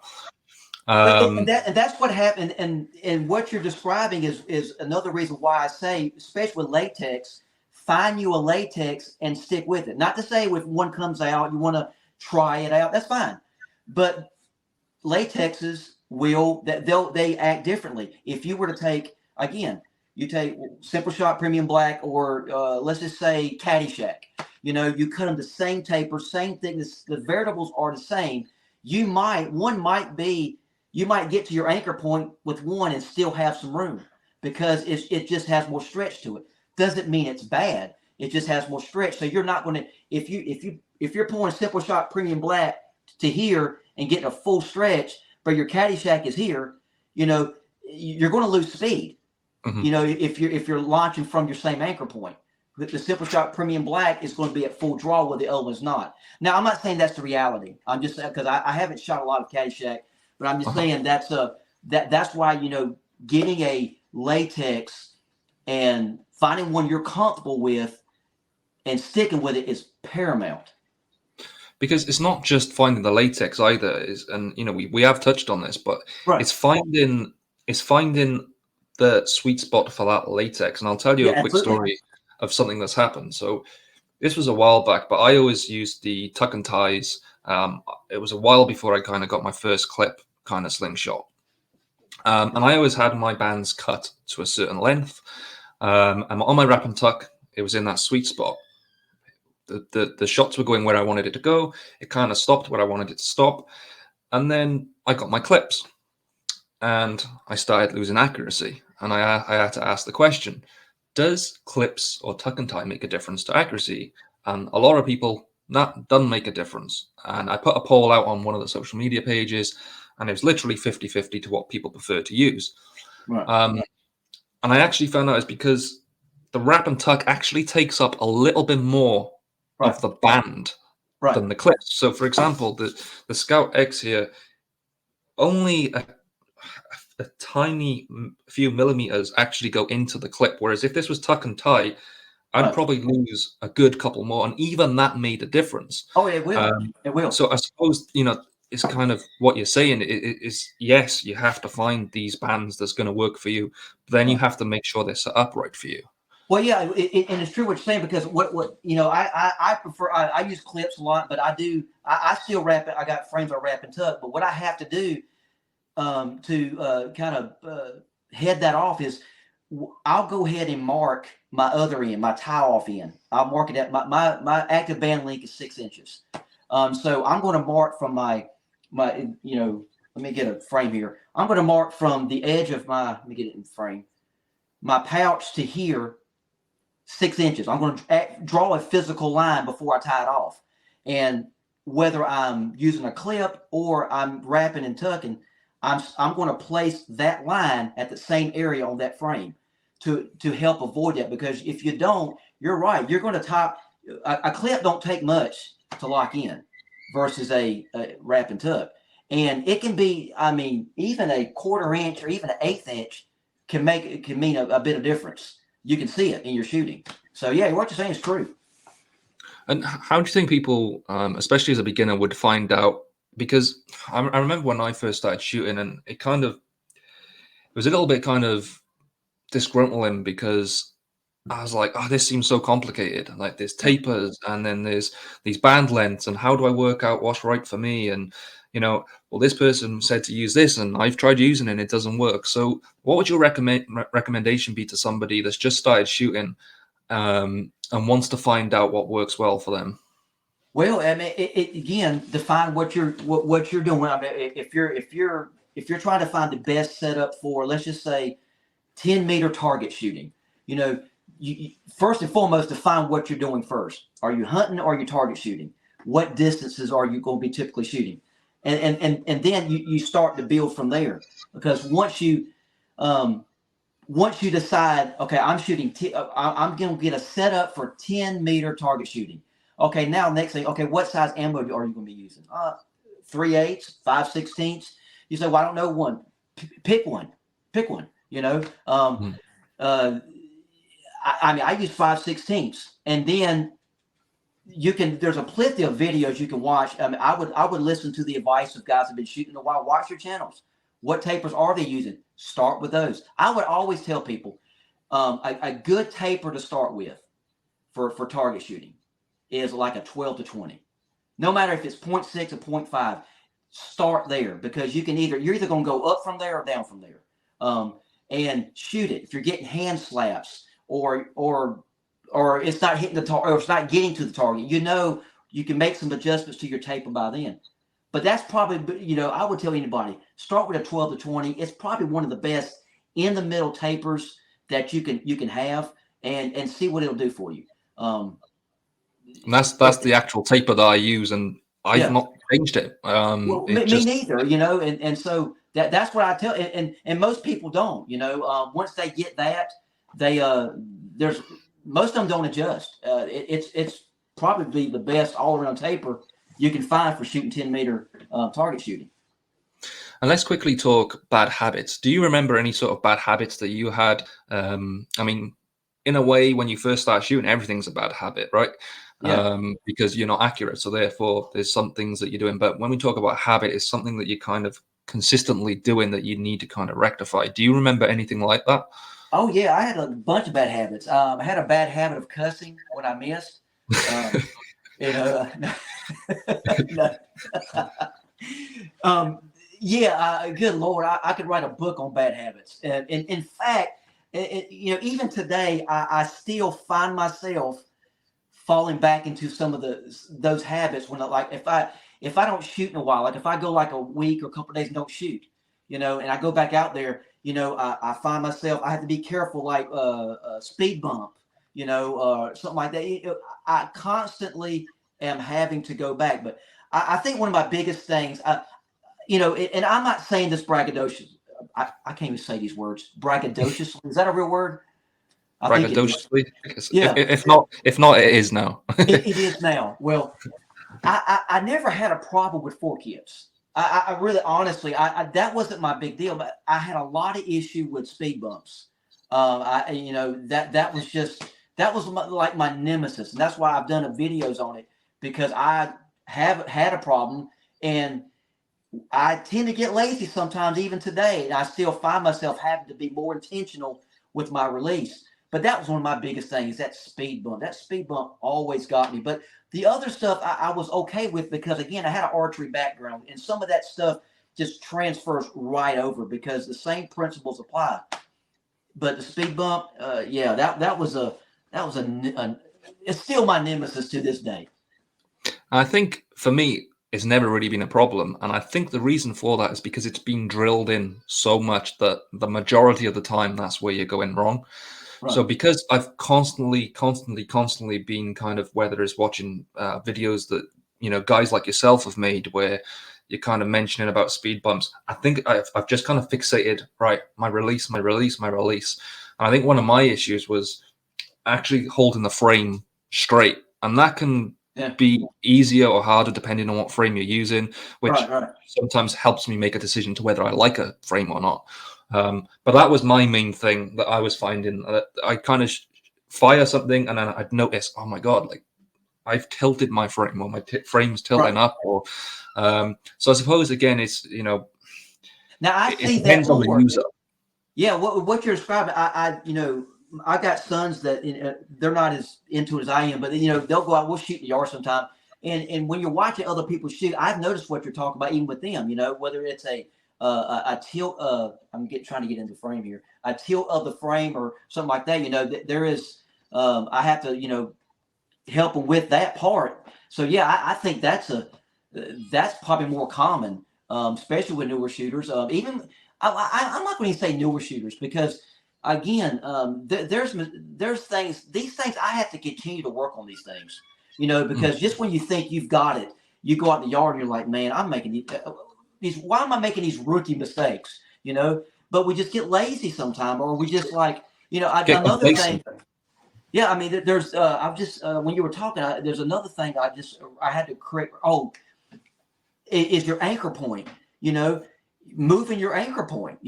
Right. And that's what happened. And what you're describing is another reason why I say, especially with latex, find you a latex and stick with it. Not to say if one comes out, you want to try it out, that's fine. But latexes they act differently. If you were to take, again, you take Simpleshot Premium Black, or let's just say Caddyshack, you cut them the same taper, same thickness, the variables are the same. You might get to your anchor point with one and still have some room because it just has more stretch to it. Doesn't mean it's bad. It just has more stretch. So you're not going to, if you're pulling Simpleshot Premium Black to here and getting a full stretch, but your Caddyshack is here, you're going to lose speed. If you're launching from your same anchor point. The Simpleshot Premium Black is going to be at full draw where the other one's not. Now, I'm not saying that's the reality. I'm just saying, because I haven't shot a lot of Caddyshack, but I'm just saying that's why, getting a latex and finding one you're comfortable with and sticking with it is paramount. Because it's not just finding the latex either, we have touched on this, but Right. it's finding the sweet spot for that latex. And I'll tell you a quick story of something that's happened. So this was a while back, but I always used the tuck and ties. It was a while before I kind of got my first clip kind of slingshot. And I always had my bands cut to a certain length. And on my wrap and tuck, it was in that sweet spot. The shots were going where I wanted it to go. It kind of stopped where I wanted it to stop. And then I got my clips and I started losing accuracy. And I had to ask the question, does clips or tuck and tie make a difference to accuracy? And a lot of people, that doesn't make a difference. And I put a poll out on one of the social media pages, and it was literally 50-50 to what people prefer to use. Right. And I actually found out it's because the wrap and tuck actually takes up a little bit more of the band Right. than the clips. So, for example, the Scout X here, only a tiny few millimeters actually go into the clip. Whereas if this was tuck and tie, I'd Right. probably lose a good couple more, and even that made a difference. Oh, it will. It will. So I suppose it's kind of what you're saying is yes, you have to find these bands that's going to work for you, but then you Right. have to make sure they're set up right for you. Well, yeah, and it's true what you're saying, because what I prefer, I use clips a lot, but I still wrap it. I got frames I wrap and tuck, but what I have to do to kind of head that off is I'll go ahead and mark my other end, my tie off end. I'll mark it at my active band length is 6 inches. So I'm going to mark from my let me get a frame here. I'm going to mark from the edge of let me get it in frame, my pouch to here, 6 inches. I'm going to draw a physical line before I tie it off. And whether I'm using a clip or I'm wrapping and tucking, I'm going to place that line at the same area on that frame to help avoid that. Because if you don't, you're right. You're going to tie a clip. Don't take much to lock in versus a wrap and tuck. And it can be, I mean, even a 1/4 inch or even an 1/8 inch can mean a bit of difference. You can see it in your shooting. So yeah, what you're saying is true. And how do you think people, especially as a beginner, would find out? Because I remember when I first started shooting, and it was a little bit kind of disgruntling because I was like, oh, this seems so complicated. Like there's tapers and then there's these band lengths, and how do I work out what's right for me? And well, this person said to use this, and I've tried using it and it doesn't work. So, what would your recommendation be to somebody that's just started shooting and wants to find out what works well for them? Well, I mean, again, define what you're doing. I mean, if you're trying to find the best setup for, let's just say, 10-meter target shooting, you first and foremost define what you're doing first. Are you hunting or are you target shooting? What distances are you going to be typically shooting? And then you start to build from there. Because once you decide, okay, I'm shooting, I'm going to get a setup for 10-meter target shooting. Okay, now next thing, okay, what size ammo are you going to be using? 3/8, 5/16. You say, well, I don't know one. Pick one. I mean, I use 5/16, and then there's a plenty of videos you can watch. I mean, I would listen to the advice of guys who've been shooting a while. Watch your channels. What tapers are they using? Start with those. I would always tell people a good taper to start with for target shooting is like a 12 to 20. No matter if it's 0.6 or 0.5, start there, because you're either going to go up from there or down from there, and shoot it. If you're getting hand slaps or it's not hitting the target, or it's not getting to the target, you can make some adjustments to your taper by then. But that's probably, I would tell anybody, start with a 12 to 20. It's probably one of the best in the middle tapers that you can have, and see what it'll do for you. And that's the actual taper that I use, and I've not changed it. Well, me neither, and so that's what I tell, and most people don't, once they get that, there's most of them don't adjust. It's probably the best all around taper you can find for shooting 10-meter target shooting. And let's quickly talk bad habits. Do you remember any sort of bad habits that you had? I mean, in a way, when you first start shooting, everything's a bad habit, right? Yeah. Because you're not accurate. So therefore, there's some things that you're doing. But when we talk about habit, it's something that you're kind of consistently doing that you need to kind of rectify. Do you remember anything like that? Oh, yeah. I had a bunch of bad habits. I had a bad habit of cussing when I missed. Good Lord, I could write a book on bad habits. And in fact, even today, I still find myself falling back into some of those habits when, like, if I don't shoot in a while, like if I go like a week or a couple of days and don't shoot, and I go back out there, I find myself, I have to be careful, like a speed bump, something like that. I constantly am having to go back. But I think one of my biggest things, and I'm not saying this braggadocious. I can't even say these words. Braggadocious. Is that a real word? Braggadociously? Yeah. If not, it is now. It is now. Well, I never had a problem with fork hips. I really, honestly, that wasn't my big deal. But I had a lot of issue with speed bumps. That was just like my nemesis, and that's why I've done videos on it, because I have had a problem, and I tend to get lazy sometimes, even today, and I still find myself having to be more intentional with my release. But that was one of my biggest things, that speed bump. That speed bump always got me. But the other stuff I was okay with, because, again, I had an archery background, and some of that stuff just transfers right over because the same principles apply. But the speed bump, it's still my nemesis to this day. I think for me, it's never really been a problem. And I think the reason for that is because it's been drilled in so much that the majority of the time, that's where you're going wrong. Right. So because I've constantly been kind of, whether it's watching videos that, guys like yourself have made, where you're kind of mentioning about speed bumps, I think I've just kind of fixated, right, my release. And I think one of my issues was actually holding the frame straight. And that can be easier or harder depending on what frame you're using, which sometimes helps me make a decision to whether I like a frame or not. But that was my main thing that I was finding. I kind of fire something and then I'd notice, oh my God, like I've tilted my frame, or my frame's tilting up. Or so I suppose, again, it's, now I see depends that on the more. user. Yeah, what you're describing, I got sons that they're not as into it as I am, but they'll go out, we'll shoot in the yard sometime, and when you're watching other people shoot, I've noticed what you're talking about, even with them. Whether it's a tilt, trying to get into the frame here, a tilt of the frame or something like that. There is, I have to help them with that part. So yeah, I think that's probably more common, especially with newer shooters. Even I'm not going to say newer shooters, because again, there's things. These things I have to continue to work on these things. Because just when you think you've got it, you go out in the yard and you're like, man, I'm making these. Why am I making these rookie mistakes? But we just get lazy sometimes, or we just like another thing. Yeah, I mean, there's I've just when you were talking, there's another thing I had to correct. Oh, is your anchor point? Moving your anchor point.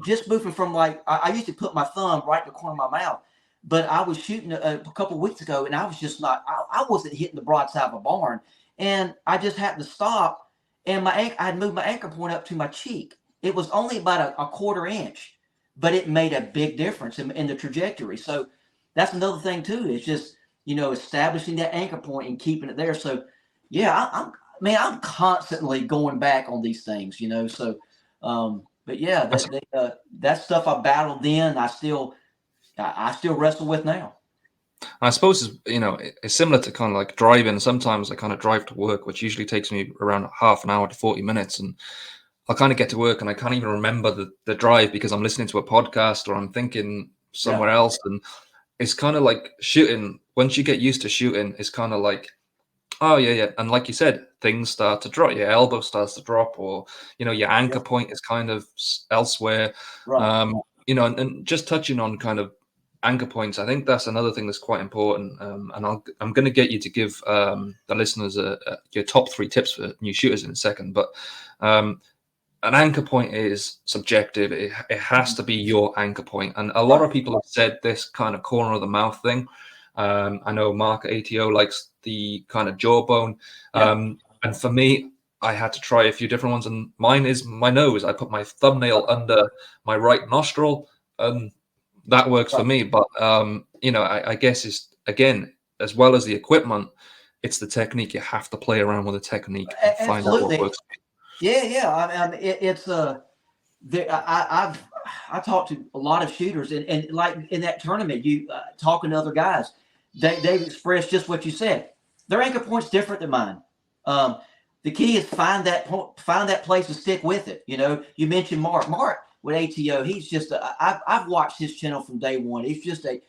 Just moving from, like, I used to put my thumb right in the corner of my mouth, but I was shooting a couple of weeks ago, and I was just not. I wasn't hitting the broadside of a barn, and I just happened to stop, and I had moved my anchor point up to my cheek. It was only about a quarter inch, but it made a big difference in the trajectory. So that's another thing too. It's just establishing that anchor point and keeping it there. So yeah, I'm constantly going back on these things. So but yeah, that stuff I battled then, I still wrestle with now. I suppose it's similar to kind of like driving. Sometimes I kind of drive to work, which usually takes me around half an hour to 40 minutes, and I'll kind of get to work and I can't even remember the drive because I'm listening to a podcast or I'm thinking somewhere else. And it's kind of like shooting. Once you get used to shooting, it's kind of like, oh yeah. And like you said, things start to drop. Your elbow starts to drop, or your anchor point is kind of elsewhere. Right. And just touching on kind of anchor points, I think that's another thing that's quite important. And I'm going to get you to give the listeners your top 3 tips for new shooters in a second, but an anchor point is subjective. It has to be your anchor point. And a lot of people have said this kind of corner of the mouth thing. I know Mark at ATO likes the kind of jawbone. And for me, I had to try a few different ones. And mine is my nose. I put my thumbnail under my right nostril, and that works for me. But, I guess it's, again, as well as the equipment, it's the technique. You have to play around with the technique and find out what works. Yeah. I mean, it's I talked to a lot of shooters, and like in that tournament, you talking to other guys, they've expressed just what you said. Their anchor point's different than mine. The key is find that place and stick with it. You mentioned Mark with ATO. He's just I've watched his channel from day one. He's just a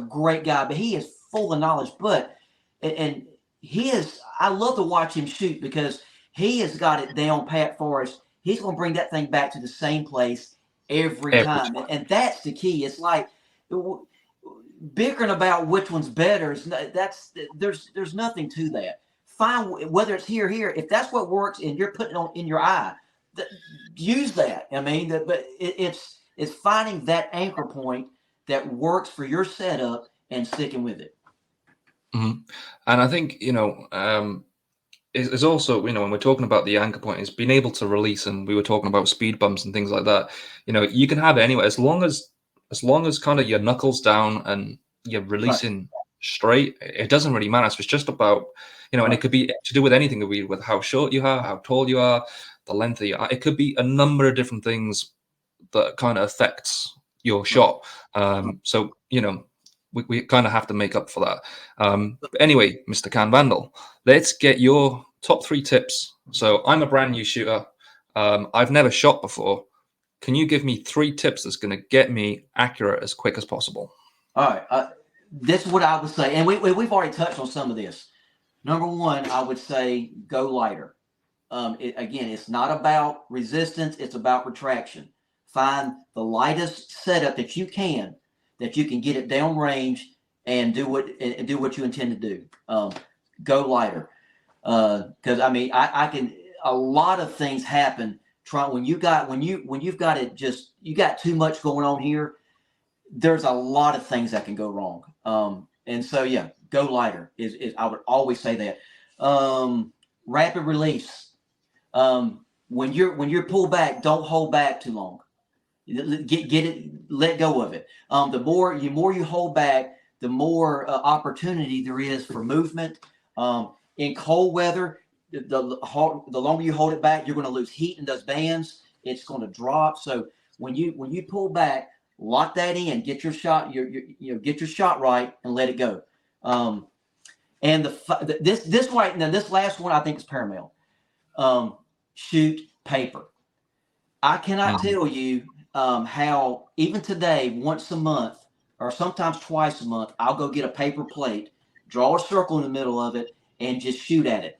great guy, but he is full of knowledge. But and I love to watch him shoot because he has got it down pat for us. He's going to bring that thing back to the same place every time. And that's the key. It's like bickering about which one's better. There's nothing to that. find whether it's here. If that's what works and you're putting it on in your eye, use that. I mean, but it's finding that anchor point that works for your setup and sticking with it. Mm-hmm. And I think, it's also, when we're talking about the anchor point, is being able to release, and we were talking about speed bumps and things like that. You can have it anyway, as long as kind of your knuckles down and you're releasing straight. It doesn't really matter. So it's just about, and it could be to do with anything. It could be with how short you are, how tall you are, the length of your. It could be a number of different things that kind of affects your shot. So we kind of have to make up for that. But anyway, Mr. Can Vandal, let's get your top 3 tips. So I'm a brand new shooter. I've never shot before. Can you give me 3 tips that's going to get me accurate as quick as possible? All right. This is what I would say. And we've already touched on some of this. Number 1, I would say go lighter. Again, it's not about resistance. It's about retraction. Find the lightest setup that you can get it down range and do what you intend to do. Go lighter. Because I mean, I can. A lot of things happen. When you've got it, just you got too much going on here. There's a lot of things that can go wrong. And so yeah, go lighter is I would always say that. Rapid release. When you're pulled back, don't hold back too long. Get it, let go of it. The more you hold back, the more opportunity there is for movement. In cold weather, the longer you hold it back, you're going to lose heat in those bands. It's going to drop. So when you pull back, lock that in. Get your shot. Get your shot right and let it go. And this last one I think is paramount. Shoot paper. I cannot tell you how even today, once a month or sometimes twice a month, I'll go get a paper plate, draw a circle in the middle of it, and just shoot at it.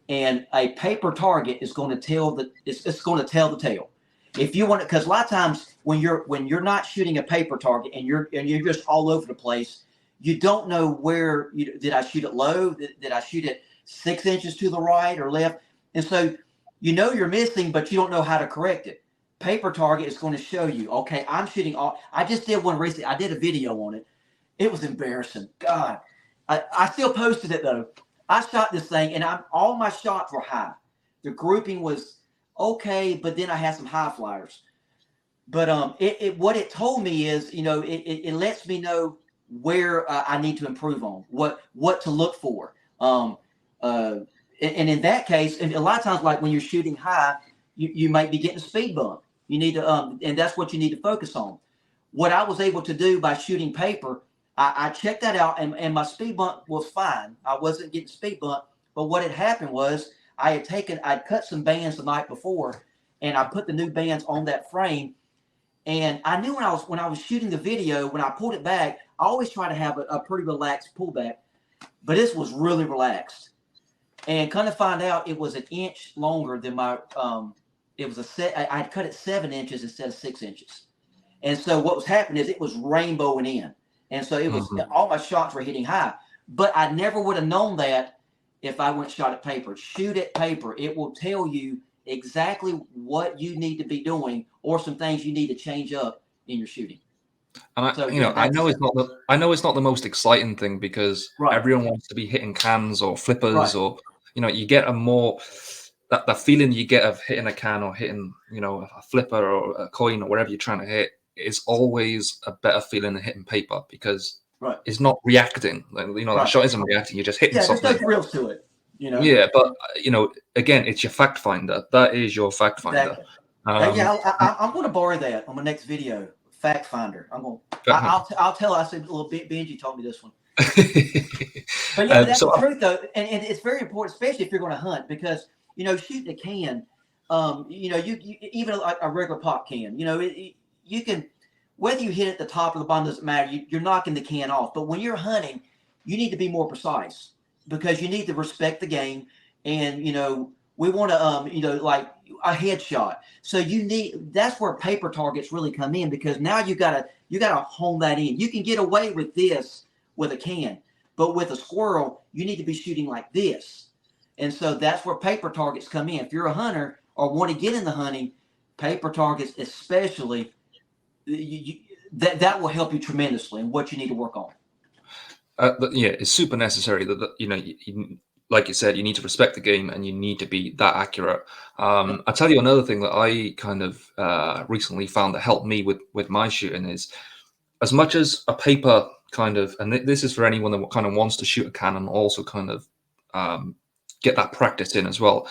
And a paper target is going to tell it's going to tell the tale. If you want it, because a lot of times when you're not shooting a paper target and you're just all over the place, you don't know where did I shoot it low? Did I shoot it 6 inches to the right or left? And so you're missing, but you don't know how to correct it. Paper target is going to show you, okay, I'm shooting all. I just did one recently. I did a video on it. It was embarrassing. God, I still posted it though. I shot this thing and all my shots were high. The grouping was okay, but then I had some high flyers. But what it told me is, it lets me know where I need to improve on, what to look for. And in that case, and a lot of times, like when you're shooting high, you might be getting a speed bump. You need to, and that's what you need to focus on. What I was able to do by shooting paper, I checked that out, and my speed bump was fine. I wasn't getting speed bump, but what had happened was I'd cut some bands the night before, and I put the new bands on that frame. And I knew when I was shooting the video, when I pulled it back, I always try to have a pretty relaxed pullback, but this was really relaxed. And kind of find out it was an inch longer than my. It was I cut it 7 inches instead of 6 inches. And so what was happening is it was rainbowing in. And so it was all my shots were hitting high. But I never would have known that if I went shot at paper. Shoot at paper. It will tell you exactly what you need to be doing or some things you need to change up in your shooting. And I know it's not the most exciting thing because everyone wants to be hitting cans or flippers or you get a more that feeling you get of hitting a can or hitting a flipper or a coin or whatever you're trying to hit is always a better feeling than hitting paper because it's not reacting. The shot isn't reacting. You're just hitting something. There's no thrills to it. Yeah, but again, it's your fact finder. That is your fact finder. Exactly. I'm going to borrow that on my next video. Fact finder. I'll tell. I said, little Benji taught me this one. But yeah, that's the truth though, and it's very important, especially if you're going to hunt, because shooting a can, you even like a regular pop can, you can, whether you hit it at the top or the bottom doesn't matter. You're knocking the can off. But when you're hunting, you need to be more precise because you need to respect the game, and we want to like a headshot. So that's where paper targets really come in, because now you gotta hone that in. You can get away with this with a can, but with a squirrel, you need to be shooting like this. And so that's where paper targets come in. If you're a hunter or want to get in the hunting, paper targets especially, that will help you tremendously in what you need to work on. Yeah, it's super necessary that like you said, you need to respect the game and you need to be that accurate. I'll tell you another thing that I kind of recently found that helped me with my shooting is, as much as a paper kind of, and this is for anyone that kind of wants to shoot a cannon, also kind of get that practice in as well.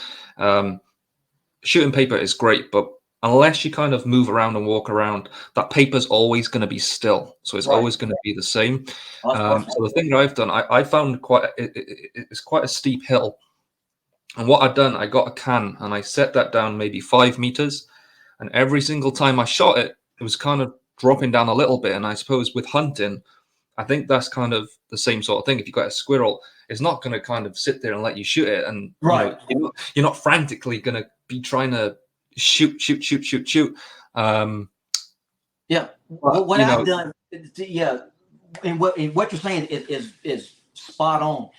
Shooting paper is great, but unless you kind of move around and walk around, that paper's always going to be still. So it's always going to be the same. So the thing that I've done, I found it's quite a steep hill. And what I've done, I got a can and I set that down maybe 5 meters. And every single time I shot it, it was kind of dropping down a little bit. And I suppose with hunting, I think that's kind of the same sort of thing. If you've got a squirrel, it's not going to kind of sit there and let you shoot it. And you're not frantically going to be trying to shoot. Yeah. What I've done, yeah, and what you're saying is spot on.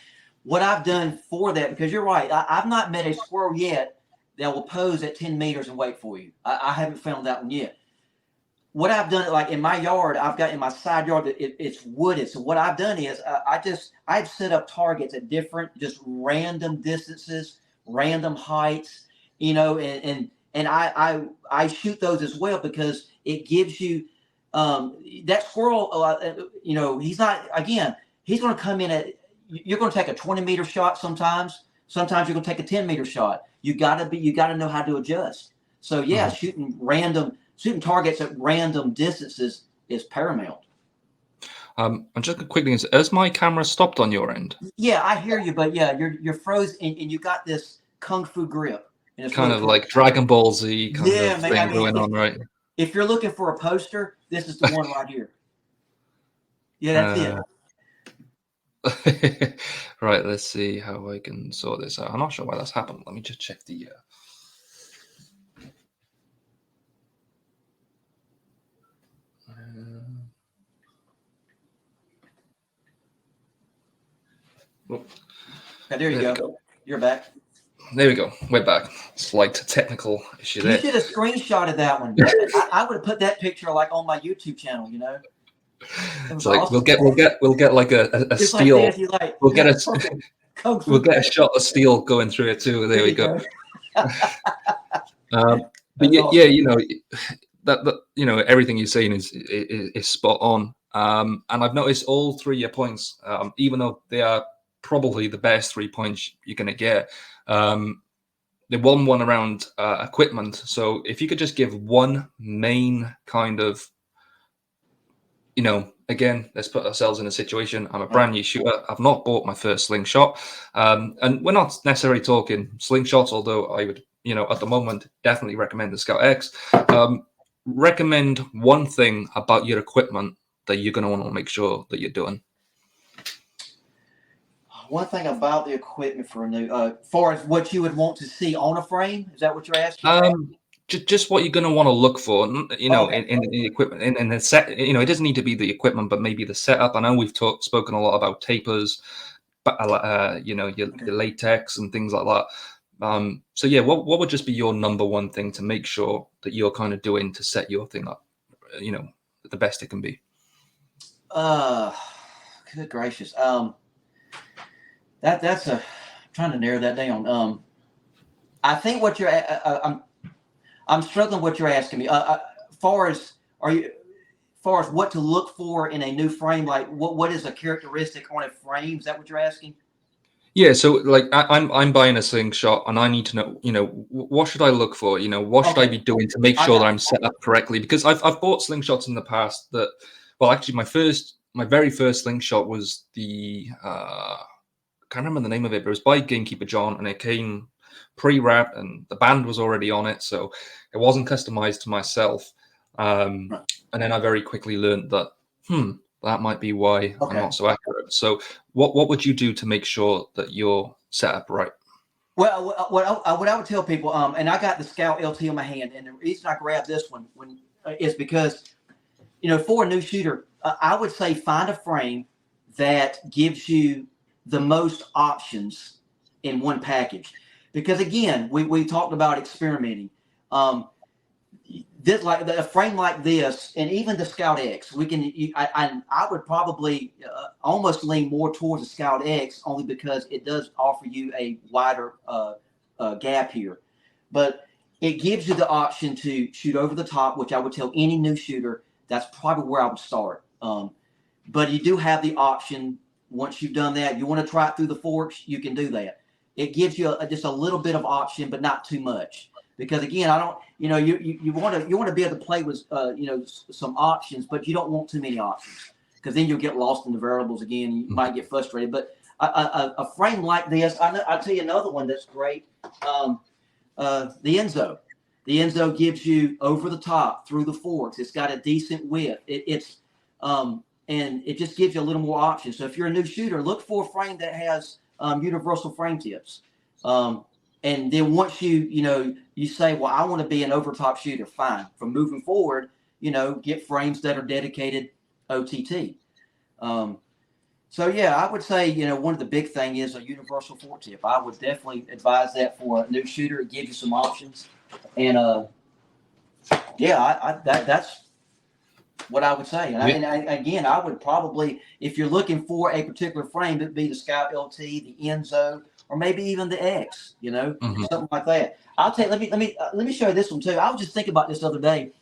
What I've done for that, because you're right, I've not met a squirrel yet that will pose at 10 meters and wait for you. I haven't found that one yet. What I've done, like in my yard, I've got in my side yard, it's wooded. So what I've done is I've set up targets at different, just random distances, random heights, and I shoot those as well, because it gives you that squirrel. He's not, again, he's going to come in at, you're going to take a 20-meter shot sometimes. Sometimes you're going to take a 10-meter shot. You got to know how to adjust. So yeah, shooting targets at random distances is paramount. And just quickly, has my camera stopped on your end? Yeah, I hear you, but yeah, you're frozen and you got this kung fu grip. And it's kind of like Dragon Ball Z kind of thing going on, right? If you're looking for a poster, this is the one right here. Yeah, that's it. Right, let's see how I can sort this out. I'm not sure why that's happened. Let me just check the there you go. You're back. There we go. We're back. Slight technical issue there. You should have screenshotted that one. I would have put that picture like on my YouTube channel. It's like awesome. we'll get like a steel. Like, we'll get a shot of steel going through it too. There we go. But yeah, that everything you're saying is spot on. And I've noticed all 3 of your points, even though they are probably the best 3 points you're going to get, the one around equipment. So if you could just give one main kind of, again, let's put ourselves in a situation. I'm a brand new shooter. I've not bought my first slingshot. And we're not necessarily talking slingshots, although I would, at the moment, definitely recommend the Scout X. Recommend one thing about your equipment that you're going to want to make sure that you're doing. One thing about the equipment for a new, far as what you would want to see on a frame, is that what you're asking? Just what you're going to want to look for, in the equipment, in the set. It doesn't need to be the equipment, but maybe the setup. I know we've spoken a lot about tapers, but your latex and things like that. So yeah, what would just be your number one thing to make sure that you're kind of doing to set your thing up, the best it can be? Good gracious. That's I'm trying to narrow that down. I think what you're, I'm struggling what you're asking me. Far as what to look for in a new frame, like what is a characteristic on a frame? Is that what you're asking? Yeah. So like I'm buying a slingshot and I need to know, what should I look for? What should I be doing to make sure that I'm set up correctly? Because I've bought slingshots in the past that, well, actually my very first slingshot was the, I can't remember the name of it, but it was by Gamekeeper John, and it came pre-wrapped, and the band was already on it, so it wasn't customized to myself. And then I very quickly learned that that might be why I'm not so accurate. So, what would you do to make sure that you're set up right? Well, what I would tell people, and I got the Scout LT in my hand, and the reason I grabbed this one is because, for a new shooter, I would say find a frame that gives you the most options in one package. Because again, we talked about experimenting. This like a frame like this, and even the Scout X, we can. I would probably almost lean more towards the Scout X, only because it does offer you a wider gap here, but it gives you the option to shoot over the top, which I would tell any new shooter that's probably where I would start. But you do have the option once you've done that. You want to try it through the forks, you can do that. It gives you just a little bit of option, but not too much. Because again, I don't, you want to be able to play with, some options, but you don't want too many options, because then you'll get lost in the variables again. You might get frustrated. But a frame like this, I'll tell you another one that's great. The Enzo. The Enzo gives you over the top through the forks. It's got a decent width. And it just gives you a little more options. So if you're a new shooter, look for a frame that has universal frame tips. And then once you say, well, I want to be an over-top shooter, fine. From moving forward, get frames that are dedicated OTT. So yeah, I would say, one of the big thing is a universal fork tip. I would definitely advise that for a new shooter. It gives you some options. And that's what I would say. And again, I would probably, if you're looking for a particular frame, it'd be the Scout LT, the Enzo, or maybe even the X, something like that. I'll tell you, let me show you this one too. I was just thinking about this the other day.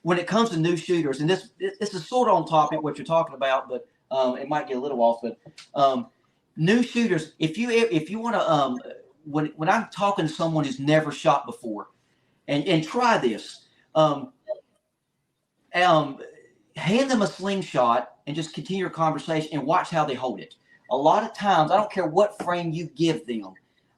When it comes to new shooters, and this is sort of on topic what you're talking about, but it might get a little off. But new shooters, if you want to, when I'm talking to someone who's never shot before, and try this, hand them a slingshot and just continue your conversation and watch how they hold it. A lot of times, I don't care what frame you give them,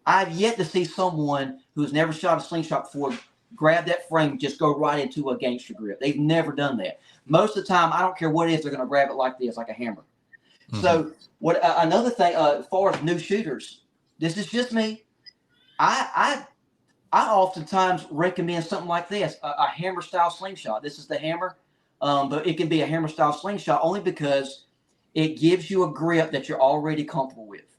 I've yet to see someone who's never shot a slingshot before grab that frame and just go right into a gangster grip. They've never done that. Most of the time, I don't care what it is, they're going to grab it like this, like a hammer. Mm-hmm. So what another thing, as far as new shooters, this is just me. I oftentimes recommend something like this, a hammer style slingshot. This is the hammer, but it can be a hammer style slingshot only because it gives you a grip that you're already comfortable with.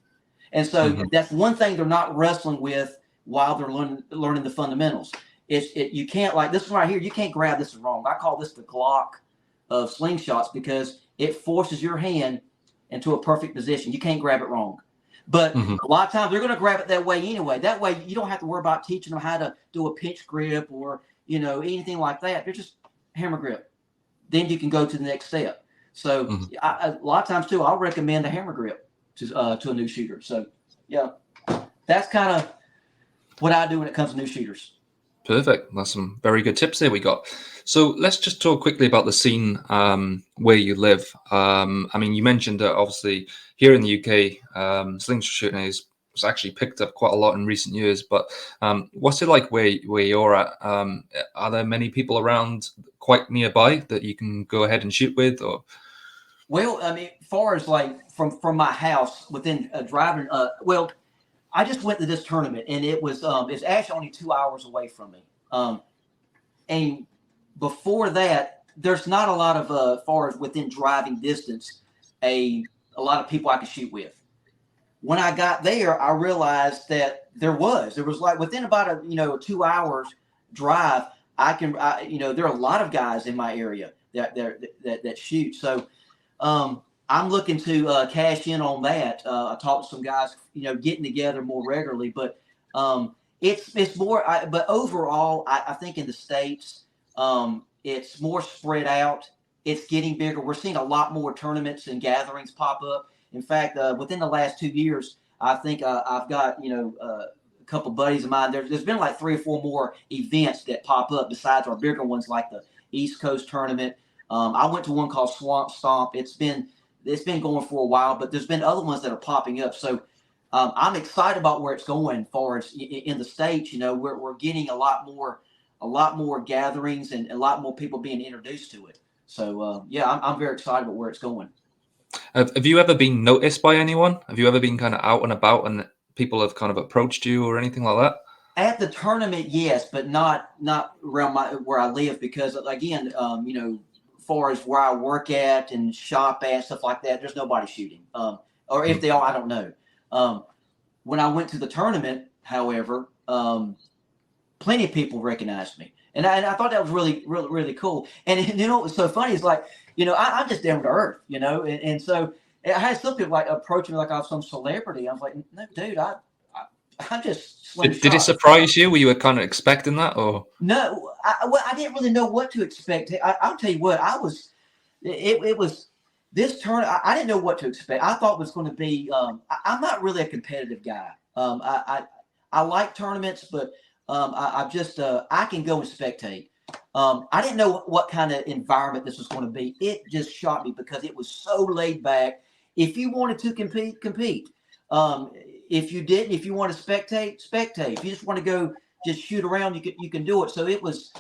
And so that's one thing they're not wrestling with while they're learning the fundamentals. You can't, like this one right here, you can't grab this wrong. I call this the Glock of slingshots because it forces your hand into a perfect position. You can't grab it wrong. But a lot of times they're going to grab it that way anyway. That way you don't have to worry about teaching them how to do a pinch grip or, anything like that. They're just hammer grip. Then you can go to the next step. So a lot of times too, I'll recommend a hammer grip to a new shooter. So yeah, that's kind of what I do when it comes to new shooters. Perfect. That's some very good tips there we got. So let's just talk quickly about the scene where you live. You mentioned that obviously here in the UK, slingshot shooting has actually picked up quite a lot in recent years. But what's it like where you're at? Are there many people around quite nearby that you can go ahead and shoot with? Or well, as far as like from my house within driving, I just went to this tournament and it was it's actually only 2 hours away from me. And before that, there's not a lot of far as within driving distance, a lot of people I could shoot with. When I got there, I realized that there was like within about a 2 hours drive, there are a lot of guys in my area that shoot. So I'm looking to cash in on that. I talked to some guys, getting together more regularly, but it's more. But overall, I think in the States, it's more spread out. It's getting bigger. We're seeing a lot more tournaments and gatherings pop up. In fact, within the last 2 years, I think I've got a couple buddies of mine. There's been like 3 or 4 more events that pop up besides our bigger ones, like the East Coast tournament. I went to one called Swamp Stomp. It's been going for a while, but there's been other ones that are popping up. So I'm excited about where it's going. As far as in the States, we're getting a lot more gatherings and a lot more people being introduced to it. So I'm very excited about where it's going. Have you ever been noticed by anyone? Have you ever been kind of out and about and people have kind of approached you or anything like that? At the tournament, yes, but not around where I live, because again, far as where I work at and shop at, stuff like that, there's nobody shooting. Or if they are, I don't know. when I went to the tournament, however, plenty of people recognized me. And I thought that was really, really, really cool. And what was so funny is like, I'm just down to earth, and so I had some people like approach me like I was some celebrity. I was like, no, dude, I'm just Slingshot. Did it surprise you? Were you kind of expecting that, or no? I didn't really know what to expect. I'll tell you what, it was this turn. I didn't know what to expect. I thought it was going to be. I'm not really a competitive guy. I like tournaments, but I just I can go and spectate. I didn't know what kind of environment this was going to be. It just shocked me because it was so laid back. If you wanted to compete, compete. If you didn't, if you want to spectate, spectate. If you just want to go, just shoot around, you can do it. So it was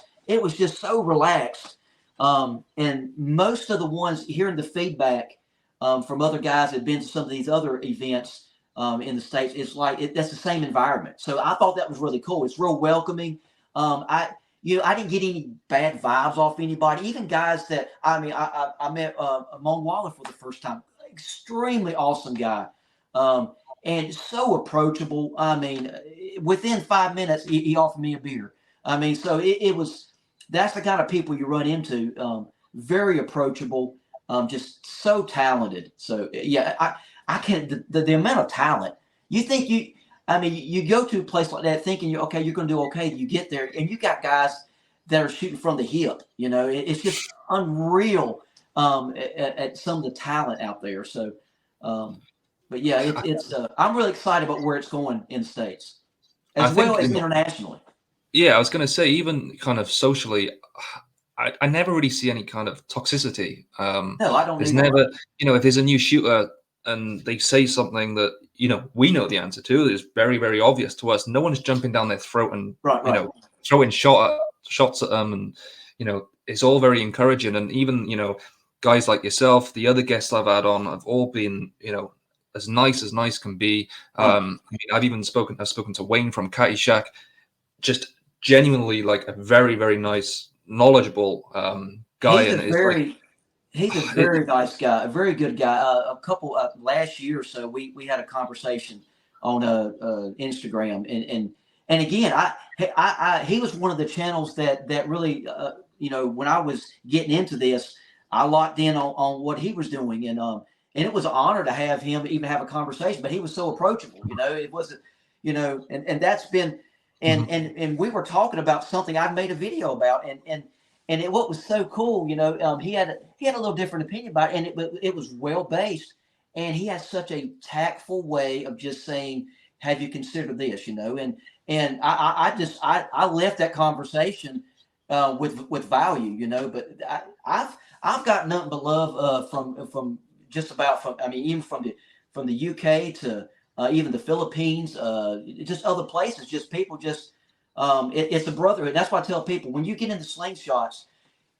just so relaxed. And most of the ones hearing the feedback from other guys that have been to some of these other events in the States, it's like that's the same environment. So I thought that was really cool. It's real welcoming. I didn't get any bad vibes off anybody. Even guys that I met Amon Waller for the first time. Extremely awesome guy. And so approachable. I mean, within 5 minutes, he offered me a beer. I mean, so that's the kind of people you run into. Very approachable, just so talented. So yeah, I can't, the amount of talent. You think you go to a place like that thinking you're going to do okay. You get there and you got guys that are shooting from the hip. It's just unreal at some of the talent out there. So, but yeah, it's I'm really excited about where it's going in the States as well as internationally. Yeah, I was going to say, even kind of socially, I never really see any kind of toxicity. No, I don't. There's never, if there's a new shooter and they say something that we know the answer to, is very, very obvious to us. No one's jumping down their throat and throwing shots at them, and it's all very encouraging. And even guys like yourself, the other guests I've had on, have all been as nice can be. I've spoken to Wayne from Catty Shack, just genuinely like a very, very nice, knowledgeable guy. He's a very nice guy, a very good guy. A couple last year or so, we had a conversation on Instagram, and again, he was one of the channels that really, when I was getting into this, I locked in on what he was doing, and it was an honor to have him even have a conversation. But he was so approachable, it wasn't, and that's been, and we were talking about something I made a video about, and what was so cool, he had a little different opinion about it, and it was well based, and he has such a tactful way of just saying, "Have you considered this?" And I left that conversation with value, But I've got nothing but love from just about even from the UK to even the Philippines, just other places, just people just. It's a brotherhood. That's why I tell people, when you get into Slingshots,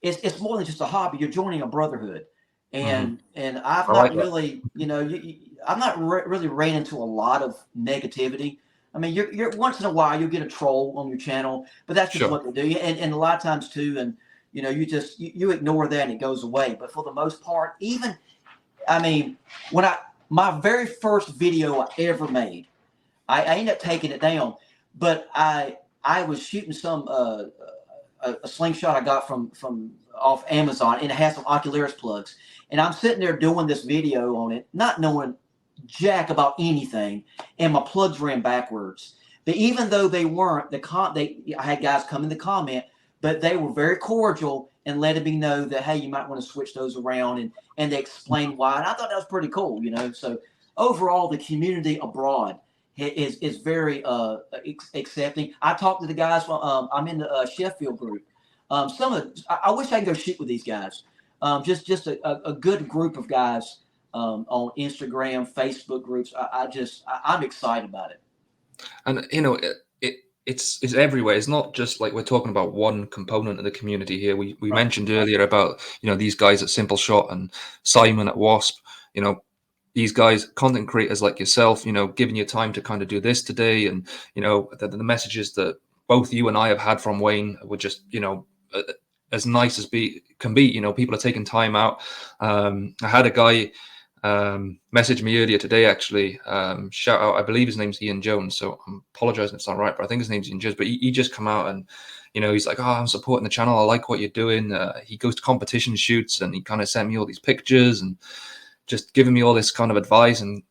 it's more than just a hobby. You're joining a brotherhood, and I've not really, I'm not really ran into a lot of negativity. I mean, you're once in a while you'll get a troll on your channel, but that's just what they do. And a lot of times too, and you ignore that and it goes away. But for the most part, when my very first video I ever made, I ended up taking it down, but I was shooting some a slingshot I got from off Amazon, and it has some Ocularis plugs. And I'm sitting there doing this video on it, not knowing jack about anything, and my plugs ran backwards. But even though they weren't, I had guys come in the comment, but they were very cordial and letting me know that, hey, you might want to switch those around, and they explained why. And I thought that was pretty cool, So overall, the community abroad is very accepting. I talked to the guys. I'm in the Sheffield group. I wish I could go shoot with these guys. Just a good group of guys on Instagram, Facebook groups. I'm excited about it. And it's everywhere. It's not just like we're talking about one component of the community here. We mentioned earlier about these guys at Simpleshot and Simon at Wasp. These guys, content creators like yourself, giving you time to kind of do this today, and the messages that both you and I have had from Wayne were just as nice as can be. People are taking time out. I had a guy messaged me earlier today, actually. Shout out, I believe his name's Ian Jones, so I'm apologizing if it's not right, but I think his name's Ian Jones. But he just come out and, he's like, oh, I'm supporting the channel. I like what you're doing. He goes to competition shoots, and he kind of sent me all these pictures and just giving me all this kind of advice. And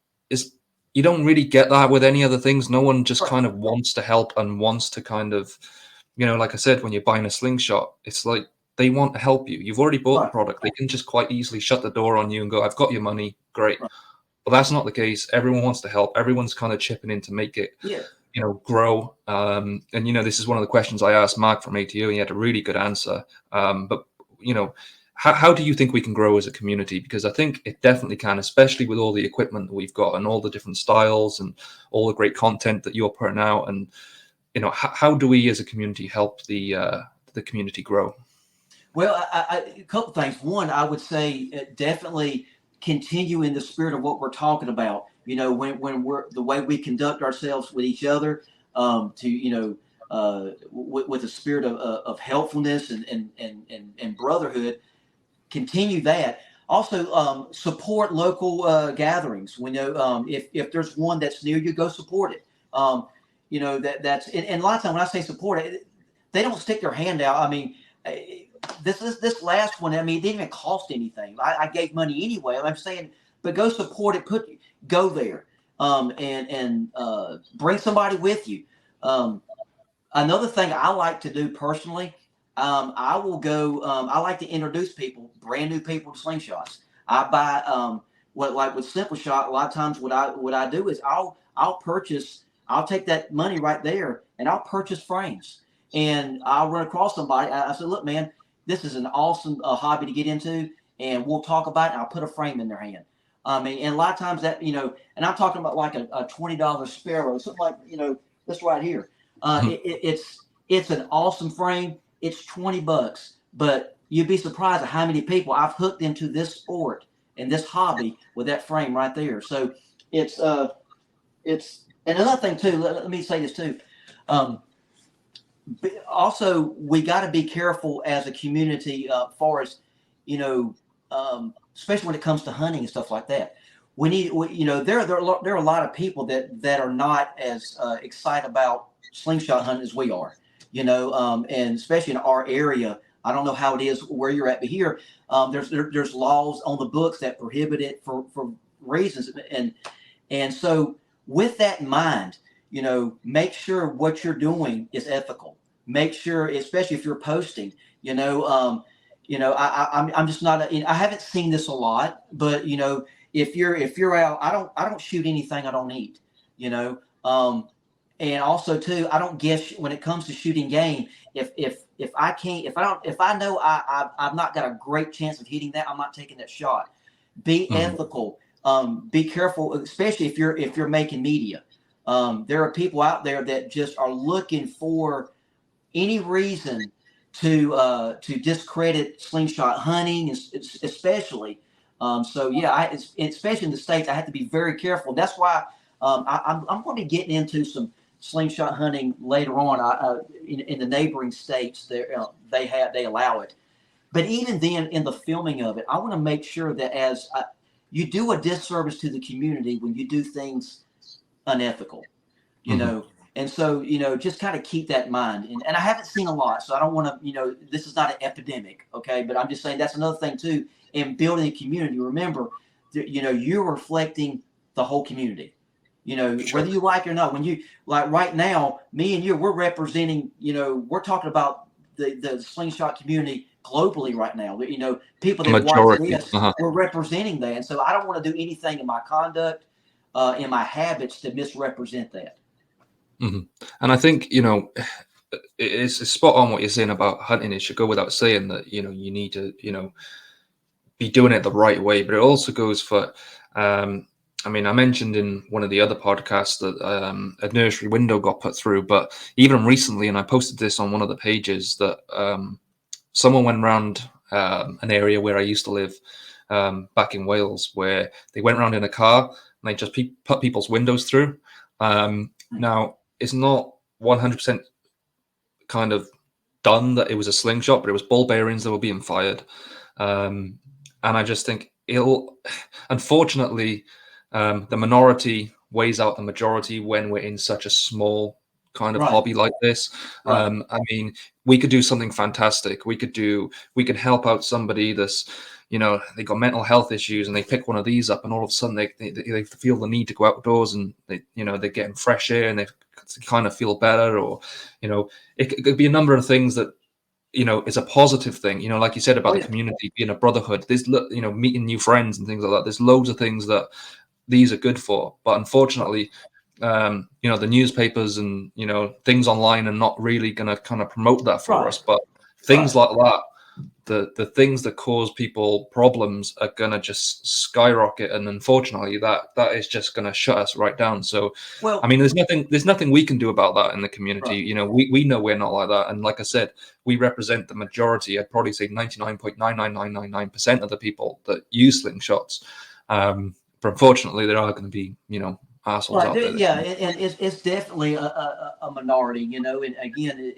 you don't really get that with any other things. No one just kind of wants to help and wants to kind of, like I said, when you're buying a Slingshot, it's like they want to help you. You've already bought the product. They can just quite easily shut the door on you and go, I've got your money. Great. But that's not the case. Everyone wants to help. Everyone's kind of chipping in to make it, grow. And, this is one of the questions I asked Mark from ATO, and he had a really good answer. But, how do you think we can grow as a community? Because I think it definitely can, especially with all the equipment that we've got and all the different styles and all the great content that you're putting out. And, how do we as a community help the community grow? Well, a couple things. One, I would say definitely continue in the spirit of what we're talking about. When we're the way we conduct ourselves with each other, with a spirit of helpfulness and brotherhood. Continue that. Also, support local gatherings. We know if there's one that's near you, go support it. That's and a lot of times when I say support it, they don't stick their hand out. I mean, this last one. I mean, it didn't even cost anything. I gave money anyway. I'm saying, but go support it. Go there, and bring somebody with you. Another thing I like to do personally. I will go. I like to introduce brand new people to Slingshots. I buy like with Simpleshot. A lot of times, what I do is I'll purchase. I'll take that money right there and I'll purchase frames. And I'll run across somebody. I said, look, man, this is an awesome hobby to get into, and we'll talk about it. And I'll put a frame in their hand. And a lot of times that and I'm talking about like a $20 Sparrow, something like this right here. It's an awesome frame. It's $20, but you'd be surprised at how many people I've hooked into this sport and this hobby with that frame right there. So it's and another thing too. Let me say this too. Also, we got to be careful as a community, far as especially when it comes to hunting and stuff like that. We need, there are a lot of people that are not as excited about slingshot hunting as we are. And especially in our area, I don't know how it is where you're at, but here, there's laws on the books that prohibit it for reasons, and so with that in mind, make sure what you're doing is ethical. Make sure, especially if you're posting, I'm just not. I haven't seen this a lot, but if you're out, I don't shoot anything I don't eat. And also too, I don't guess when it comes to shooting game. If I know I've not got a great chance of hitting that, I'm not taking that shot. Be ethical. Be careful, especially if you're making media. There are people out there that just are looking for any reason to discredit slingshot hunting, especially. So yeah, especially in the States, I have to be very careful. That's why I'm going to be getting into some slingshot hunting later on. In the neighboring states, they allow it. But even then, in the filming of it, I want to make sure that you do a disservice to the community when you do things unethical, And so, just kind of keep that in mind. And I haven't seen a lot, so I don't want to, this is not an epidemic, okay? But I'm just saying that's another thing too in building a community. Remember, you're reflecting the whole community. Sure. Whether you like it or not. When you like right now, me and you, we're representing. We're talking about the slingshot community globally right now. People that watch this, we're representing that. And so I don't want to do anything in my conduct, in my habits to misrepresent that. Mm-hmm. And I think it's spot on what you're saying about hunting. It should go without saying that you need to be doing it the right way. But it also goes for I mentioned in one of the other podcasts that a nursery window got put through, but even recently, and I posted this on one of the pages, that someone went around an area where I used to live back in Wales, where they went around in a car and they just put people's windows through. Now, it's not 100% kind of done that it was a slingshot, but it was ball bearings that were being fired. And I just think it'll unfortunately the minority weighs out the majority when we're in such a small kind of Right. hobby like this. Right. I mean, we could do something fantastic. We could help out somebody that's, they got mental health issues and they pick one of these up and all of a sudden they feel the need to go outdoors and they're getting fresh air and they kind of feel better, or it could be a number of things that is a positive thing. Like you said about the community being a brotherhood. There's meeting new friends and things like that. There's loads of things that these are good for, but unfortunately, the newspapers and things online are not really going to kind of promote that for us. But things like that, the things that cause people problems are going to just skyrocket, and unfortunately that is just going to shut us right down. So I mean, there's nothing we can do about that in the community. We know we're not like that, and like I said, we represent the majority. I'd probably say 99.99999% of the people that use slingshots. But unfortunately, there are going to be assholes out there. Yeah, and it's definitely a minority, and again,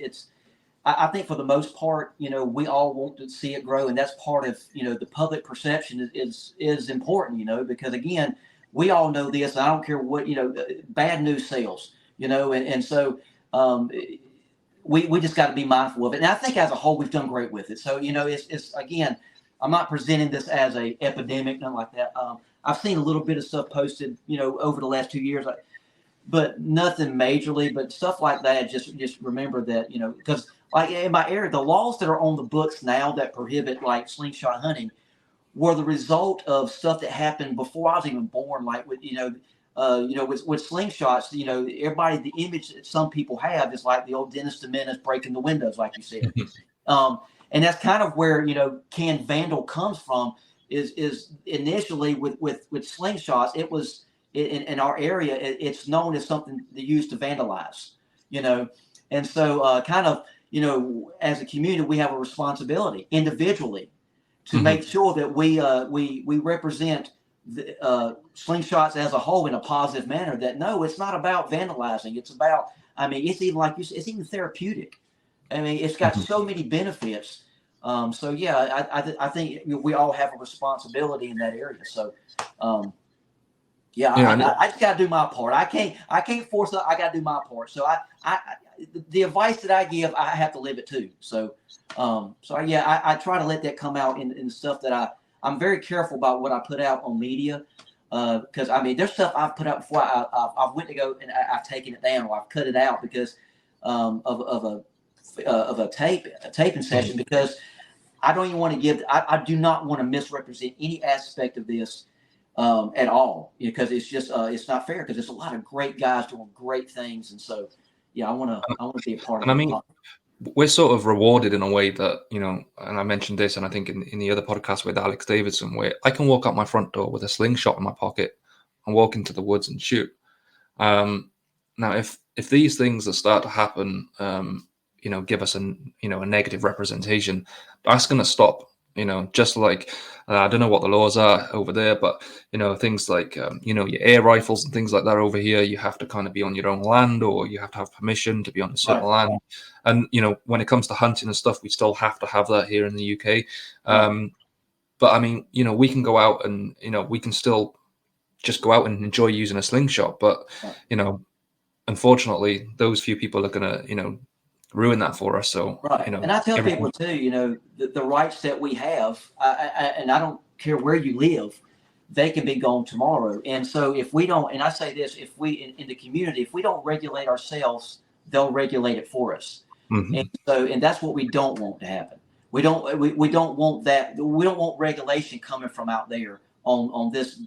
I think for the most part, we all want to see it grow, and that's part of the public perception is important, because again, we all know this. I don't care what bad news sells, and so we just got to be mindful of it. And I think as a whole, we've done great with it. So it's again, I'm not presenting this as a epidemic, nothing like that. I've seen a little bit of stuff posted, over the last 2 years, but nothing majorly. But stuff like that, just remember that, because like in my area, the laws that are on the books now that prohibit like slingshot hunting were the result of stuff that happened before I was even born. Like with with slingshots, everybody, the image that some people have is like the old Dennis the Menace breaking the windows, like you said. And that's kind of where canned Vandal comes from. Is initially with slingshots, it was in our area, it's known as something they used to vandalize, and so kind of as a community, we have a responsibility individually to make sure that we represent the slingshots as a whole in a positive manner. That no, it's not about vandalizing. It's about, I mean, it's even like you said, it's even therapeutic. I mean, it's got so many benefits. So yeah, I think we all have a responsibility in that area. So I just got to do my part. I can't force it. I got to do my part. So the advice that I give, I have to live it too. So I try to let that come out in the stuff that I'm very careful about what I put out on media. Because I mean, there's stuff I've put out before I've went to go and I've taken it down or I've cut it out because of a taping session, because I don't even want to give. I do not want to misrepresent any aspect of this at all, because it's just it's not fair, because there's a lot of great guys doing great things, and so I want to be a part of it. I mean, we're sort of rewarded in a way that, and I mentioned this, and I think in the other podcast with Alex Davidson, where I can walk out my front door with a slingshot in my pocket and walk into the woods and shoot. Now, if these things that start to happen, give us a negative representation, that's going to stop. Just like I don't know what the laws are over there, but things like your air rifles and things like that over here, you have to kind of be on your own land, or you have to have permission to be on a certain land. And when it comes to hunting and stuff, we still have to have that here in the UK. But I mean, we can go out and we can still just go out and enjoy using a slingshot, but unfortunately, those few people are going to ruin that for us. So and I tell people too, the rights that we have, and I don't care where you live, they can be gone tomorrow. And so if we don't, and I say this, if we in the community, if we don't regulate ourselves, they'll regulate it for us. And that's what we don't want to happen. We don't want that. We don't want regulation coming from out there on this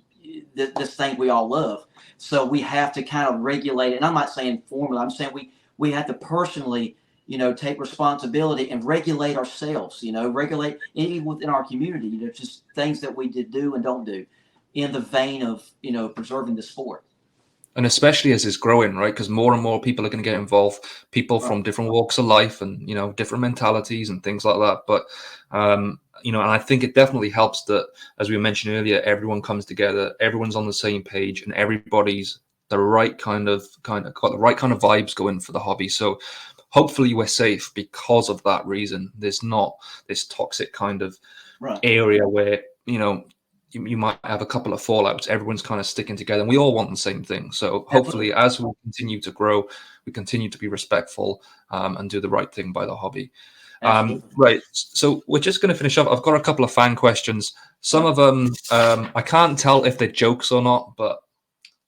thing we all love. So we have to kind of regulate it. And I'm not saying formula. I'm saying we have to personally, take responsibility and regulate ourselves. Regulate even within our community. Just things that we do and don't do, in the vein of preserving the sport. And especially as it's growing, right? Because more and more people are going to get involved, people from different walks of life and, different mentalities and things like that. But, and I think it definitely helps that, as we mentioned earlier, everyone comes together, everyone's on the same page, and everybody's the right kind of got the right kind of vibes going for the hobby. So hopefully we're safe because of that reason. There's not this toxic kind of area where, you might have a couple of fallouts. Everyone's kind of sticking together, and we all want the same thing. So hopefully, Absolutely. as we continue to grow, we continue to be respectful and do the right thing by the hobby. Absolutely. Right. So we're just going to finish up. I've got a couple of fan questions. Some of them I can't tell if they're jokes or not, but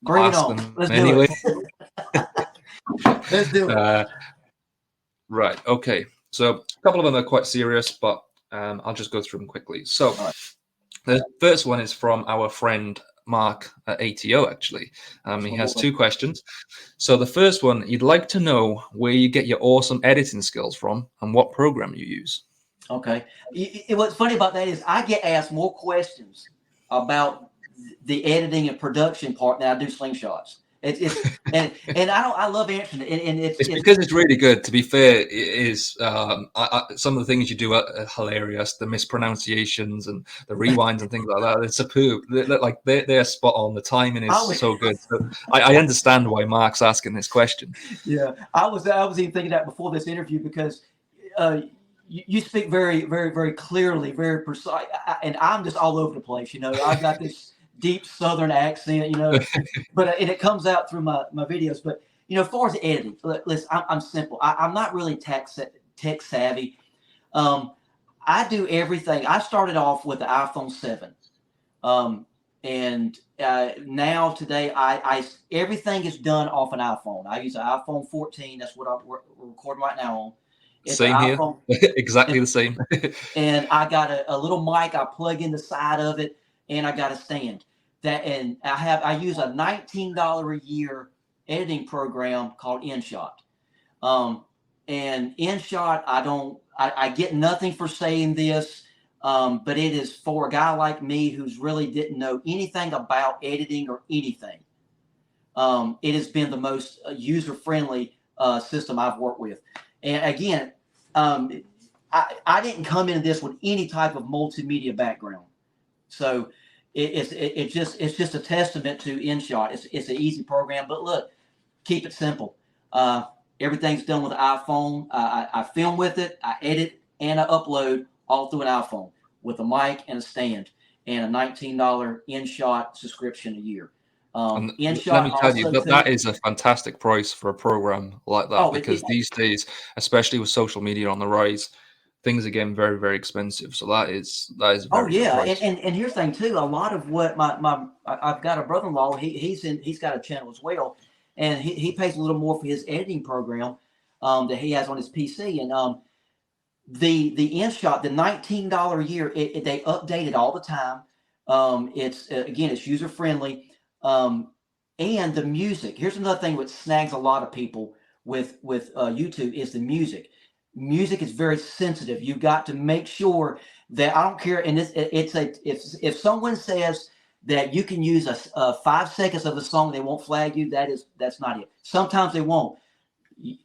Bring I'll it ask on. them Let's do anyway. it. Let's do it. Right. Okay. So a couple of them are quite serious, but I'll just go through them quickly. So All right. the first one is from our friend Mark at ATO, actually. That's He my has boy. 2 questions. So the first one, he'd like to know where you get your awesome editing skills from and what program you use. Okay. What's funny about that is I get asked more questions about the editing and production part than I do slingshots. And I love answering it. And It's because it's really good. To be fair, it is. Some of the things you do are hilarious. The mispronunciations and the rewinds and things like that. It's superb. They're spot on. The timing I is was so good. So I understand why Mark's asking this question. yeah I was even thinking that before this interview because uh, you speak very very very clearly, very precise, and I'm just all over the place. I've got this deep Southern accent. But and it comes out through my videos. But as far as editing, listen, I'm simple. I'm not really tech savvy. Um, I do everything. I started off with the iPhone 7, um, and now today I everything is done off an iPhone. I use an iPhone 14. That's what we're recording right now on. It's an Same here. iPhone, Exactly and, the same. and I got a little mic I plug in the side of it, and I got a stand. And I use a $19 a year editing program called InShot. Um, and InShot, I get nothing for saying this, but it is for a guy like me who's really didn't know anything about editing or anything. It has been the most user friendly system I've worked with. And again, um, I didn't come into this with any type of multimedia background, so it's just a testament to InShot. It's an easy program, but look, keep it simple. Uh, Everything's done with an iPhone. I film with it, I edit, and I upload all through an iPhone with a mic and a stand, and a $19 InShot subscription a year. And let InShot me tell you also that too. that is a fantastic price for a program like that, Oh, because these days, especially with social media on the rise, things are getting very, very expensive. So that is a oh very good yeah, price. and here's the thing too. A lot of what I've got a brother-in-law. He's got a channel as well, and he pays a little more for his editing program that he has on his PC. And the InShot, the $19 a year, they update it all the time. It's again, it's user friendly, and the music. Here's another thing which snags a lot of people with YouTube is the music. Music is very sensitive. You've got to make sure that I don't care. And if someone says that you can use a 5 seconds of a song, they won't flag you. That's not it. Sometimes they won't.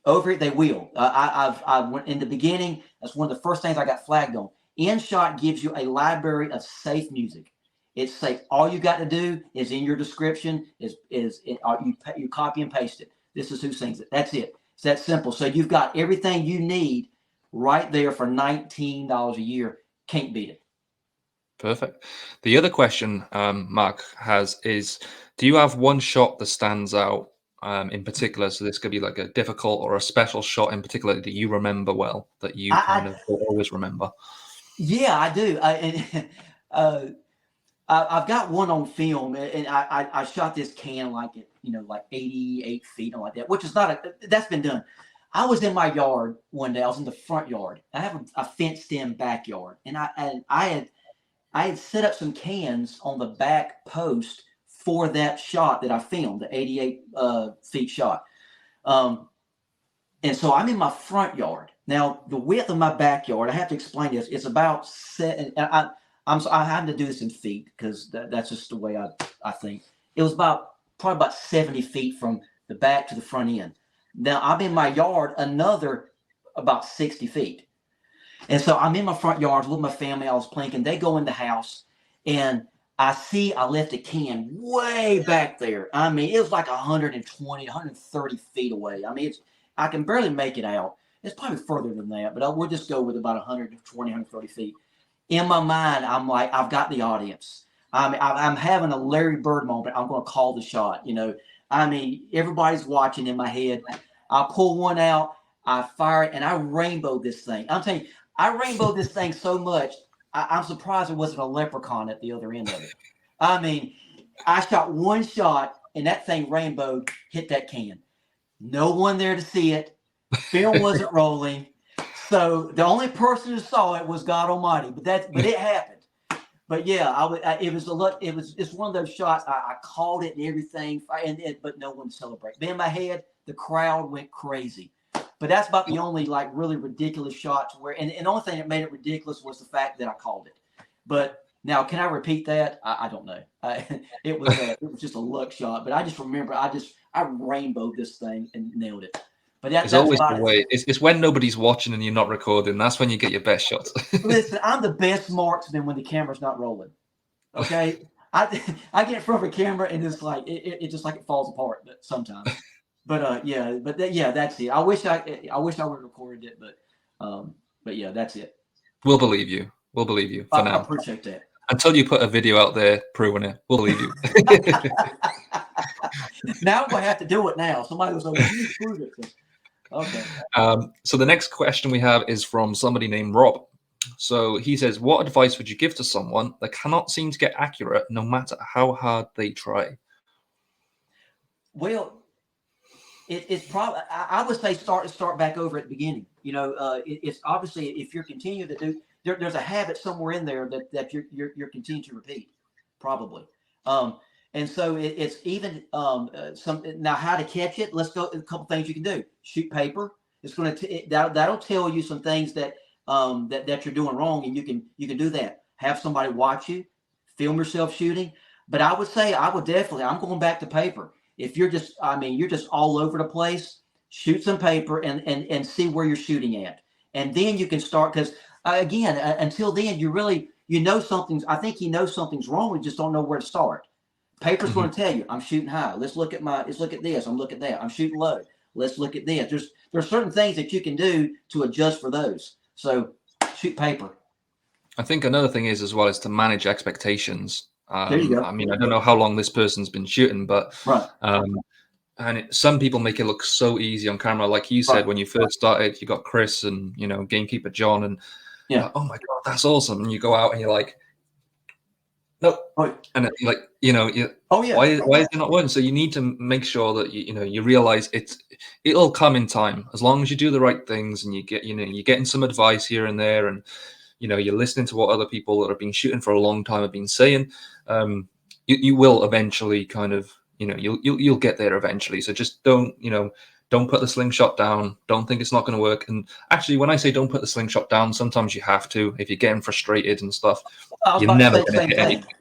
Over it, they will. I went in the beginning. That's one of the first things I got flagged on. InShot gives you a library of safe music. It's safe. All you got to do is in your description you copy and paste it. This is who sings it. That's it. It's that simple. So you've got everything you need right there for $19 a year. Can't beat it. Perfect. The other question Mark has is, do you have one shot that stands out in particular? So this could be like a difficult or a special shot in particular that you remember well, that you kind I of will always remember. Yeah, I do. Uh, I've got one on film, and I shot this can like it, like 88 feet or like that, which is not that's been done. I was in my yard one day. I was in the front yard. I have a fenced-in backyard, and I had set up some cans on the back post for that shot that I filmed, the 88 feet shot. Um, and so I'm in my front yard. Now, the width of my backyard, I have to explain this. It's about set. I have to do this in feet because that's just the way I think. It was probably about 70 feet from the back to the front end. Now I'm in my yard another about 60 feet. And so I'm in my front yard with my family. I was playing. They go in the house, and I left a can way back there. I mean, it was like 120, 130 feet away. I mean, I can barely make it out. It's probably further than that, but we'll just go with about 120, 130 feet. In my mind, I'm like, I've got the audience. I'm having a Larry Bird moment. I'm going to call the shot. Everybody's watching in my head. I pull one out, I fire it, and I rainbow this thing. I'm telling you, I rainbow this thing so much. I'm surprised there wasn't a leprechaun at the other end of it. I mean, I shot one shot, and that thing rainbowed, hit that can. No one there to see it. Film wasn't rolling. So the only person who saw it was God Almighty. But it happened. But yeah, it's one of those shots. I called it and everything, but no one celebrated. But in my head, the crowd went crazy. But that's about the only like really ridiculous shots and the only thing that made it ridiculous was the fact that I called it. But now, can I repeat that? I don't know. It was just a luck shot. But I just remember I rainbowed this thing and nailed it. But it's always the way. It's when nobody's watching and you're not recording. That's when you get your best shots. Listen, I'm the best marksman when the camera's not rolling. Okay, I get in front of a camera and it's like it just like it falls apart. But sometimes, that's it. I wish I would have recorded it, but yeah, that's it. We'll believe you. We'll believe you for now. I appreciate that. Until you put a video out there proving it, we'll believe you. Now I'm gonna have to do it now. Somebody was like, "You need to prove it." Okay. So the next question we have is from somebody named Rob. So he says, what advice would you give to someone that cannot seem to get accurate no matter how hard they try? Well, it's probably, I would say start back over at the beginning. It's obviously if you're continuing to do, there's a habit somewhere in there that you're continuing to repeat, probably. And so it's even now how to catch it. Let's go. A couple things you can do. Shoot paper. It's going to that'll tell you some things that you're doing wrong, and you can do that. Have somebody watch you, film yourself shooting. But I would say I'm going back to paper. If you're just all over the place, shoot some paper and see where you're shooting at, and then you can start because again until then something's. I think you know something's wrong. We just don't know where to start. Paper's going to tell you, I'm shooting high. Let's look at this. I'm looking at that. I'm shooting low. Let's look at this. There's certain things that you can do to adjust for those. So shoot paper. I think another thing is to manage expectations. There you go. I mean, I don't know how long this person's been shooting, but right. Some people make it look so easy on camera. Like you said, when you first started, you got Chris and, gamekeeper John and like, oh my God, that's awesome. And you go out and you're like, no, and you're like, why is it not working? So you need to make sure that you realize it'll come in time as long as you do the right things and you get you're getting some advice here and there and you're listening to what other people that have been shooting for a long time have been saying. You will eventually kind of you'll get there eventually. So just don't put the slingshot down. Don't think it's not going to work. And actually, when I say don't put the slingshot down, sometimes you have to. If you're getting frustrated and stuff, you're never going to hit anything.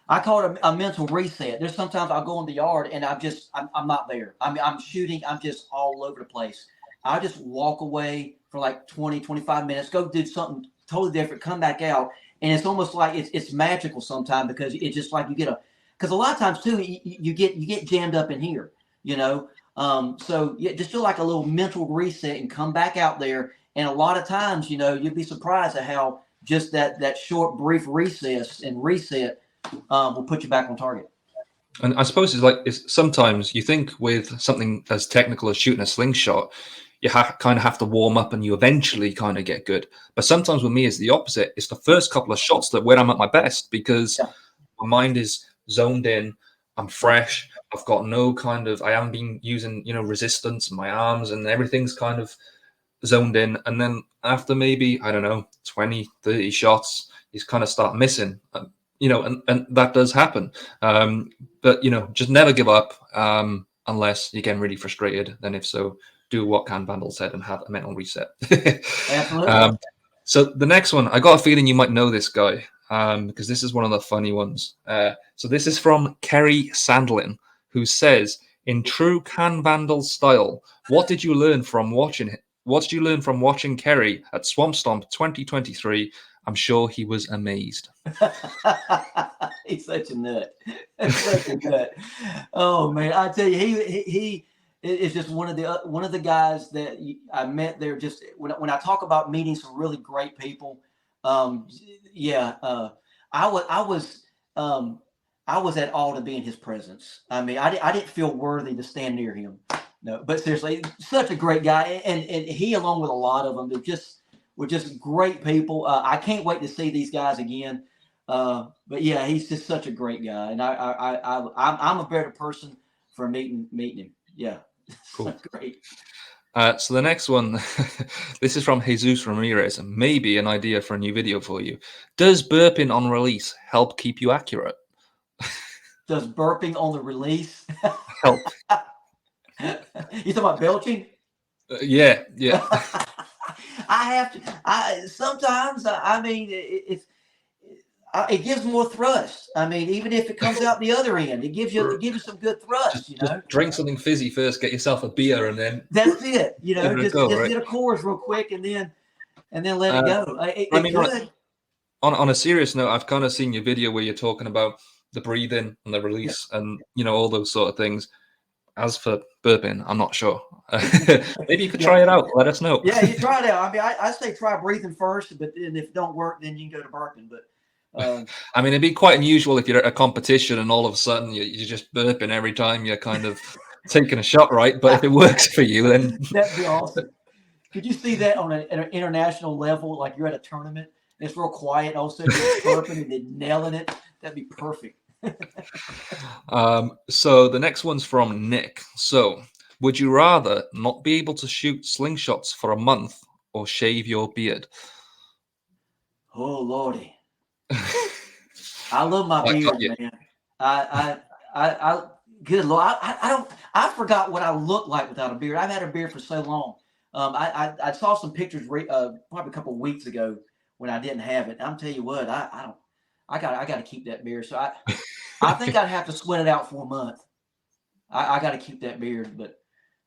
I call it a mental reset. There's sometimes I'll go in the yard and I'm not there. I'm shooting. I'm just all over the place. I just walk away for like 20, 25 minutes, go do something totally different, come back out. And it's almost like it's magical sometimes because it's just like because a lot of times too, you get jammed up in here, so just do like a little mental reset and come back out there. And a lot of times, you'd be surprised at how just that short, brief recess and reset will put you back on target. And I suppose it's sometimes you think with something as technical as shooting a slingshot, you kind of have to warm up and you eventually kind of get good. But sometimes with me, it's the opposite. It's the first couple of shots where I'm at my best because my mind is zoned in. I'm fresh. I've got I haven't been using, resistance in my arms and everything's kind of zoned in. And then after maybe, 20, 30 shots, you kind of start missing, and that does happen. But, just never give up unless you're getting really frustrated. Then if so, do what Vandal said and have a mental reset. Absolutely. So the next one, I got a feeling you might know this guy. Because this is one of the funny ones. So this is from Kerry Sandlin, who says, in true Vandal style, what did you learn from watching Kerry at Swamp Stomp 2023? I'm sure he was amazed. He's such a nut. Such a nut. Oh man, I tell you, he is just one of the guys that I met there. Just when I talk about meeting some really great people. I was I was at awe to be in his presence. I mean, I didn't feel worthy to stand near him. No, but seriously, such a great guy, and he, along with a lot of them, were just great people. I can't wait to see these guys again. But yeah, he's just such a great guy, and I'm a better person for meeting him. Yeah, Cool. great. So the next one, this is from Jesus Ramirez, and maybe an idea for a new video for you. Does burping on release help keep you accurate? Does burping on the release Help. You talking about belching? Yeah. I have to. I sometimes. I mean, it gives more thrust. I mean, even if it comes out the other end, it gives you some good thrust. Just drink something fizzy first. Get yourself a beer, and then that's it. Just right? hit a chorus real quick, and then let it go. It could. On a serious note, I've kind of seen your video where you're talking about the breathing and the release, and all those sort of things. As for burping, I'm not sure. Maybe you could try it out. Let us know. Yeah, you try it out. I mean, I say try breathing first, but then if it don't work, then you can go to burping. But I mean, it'd be quite unusual if you're at a competition and all of a sudden you're just burping every time you're kind of taking a shot, right? But if it works for you, then that'd be awesome. Could you see that on an international level? Like you're at a tournament, and it's real quiet, all of a sudden you're burping and then nailing it. That'd be perfect. So the next one's from Nick. So, would you rather not be able to shoot slingshots for a month or shave your beard? Oh Lordy, I love my beard, man. I good Lord, I forgot what I look like without a beard. I've had a beard for so long. I saw some pictures probably a couple of weeks ago when I didn't have it. I'm tell you what, I got to keep that beard. So I think I'd have to sweat it out for a month. I got to keep that beard, but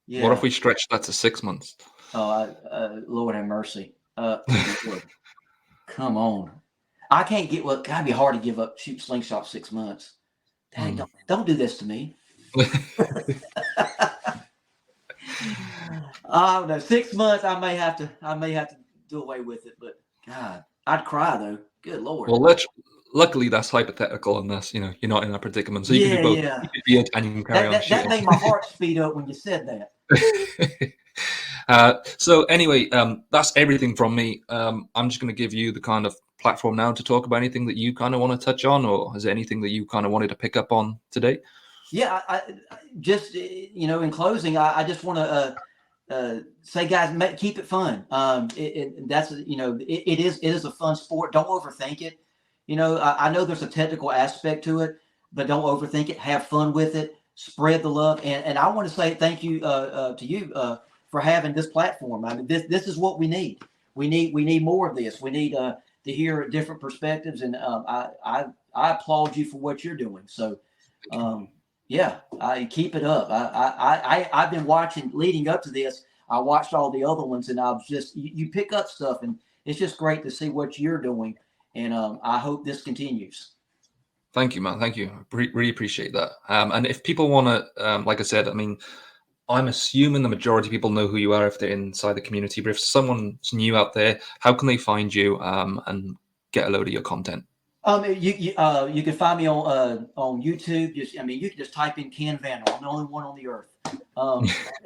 yeah. What if we stretch that to 6 months? Oh, Lord have mercy. Come on. I can't get gotta be hard to give up shoot slingshot 6 months. Dang, don't do this to me. No, 6 months I may have to do away with it, but God, I'd cry though. Good Lord. Well, luckily that's hypothetical, and that's you're not in that predicament, so you can do both. Yeah. You can and you can carry on. That made my heart speed up when you said that. So anyway, that's everything from me. I'm just going to give you the kind of platform now to talk about anything that you kind of want to touch on, or is there anything that you kind of wanted to pick up on today? Yeah, I just in closing, I just want to say, guys, keep it fun. That's it is a fun sport. Don't overthink it. I know there's a technical aspect to it, but don't overthink it. Have fun with it. Spread the love, and I want to say thank you to you for having this platform. I mean, this is what we need. We need more of this. We need to hear different perspectives, and I applaud you for what you're doing. So, yeah, I keep it up. I've been watching leading up to this. I watched all the other ones, and I was just you pick up stuff, and it's just great to see what you're doing. And I hope this continues. Thank you, man. Thank you. Really appreciate that. And if people want to, like I said, I mean, I'm assuming the majority of people know who you are if they're inside the community. But if someone's new out there, how can they find you and get a load of your content? You can find me on YouTube. You can just type in Ken Vandal. I'm the only one on the earth.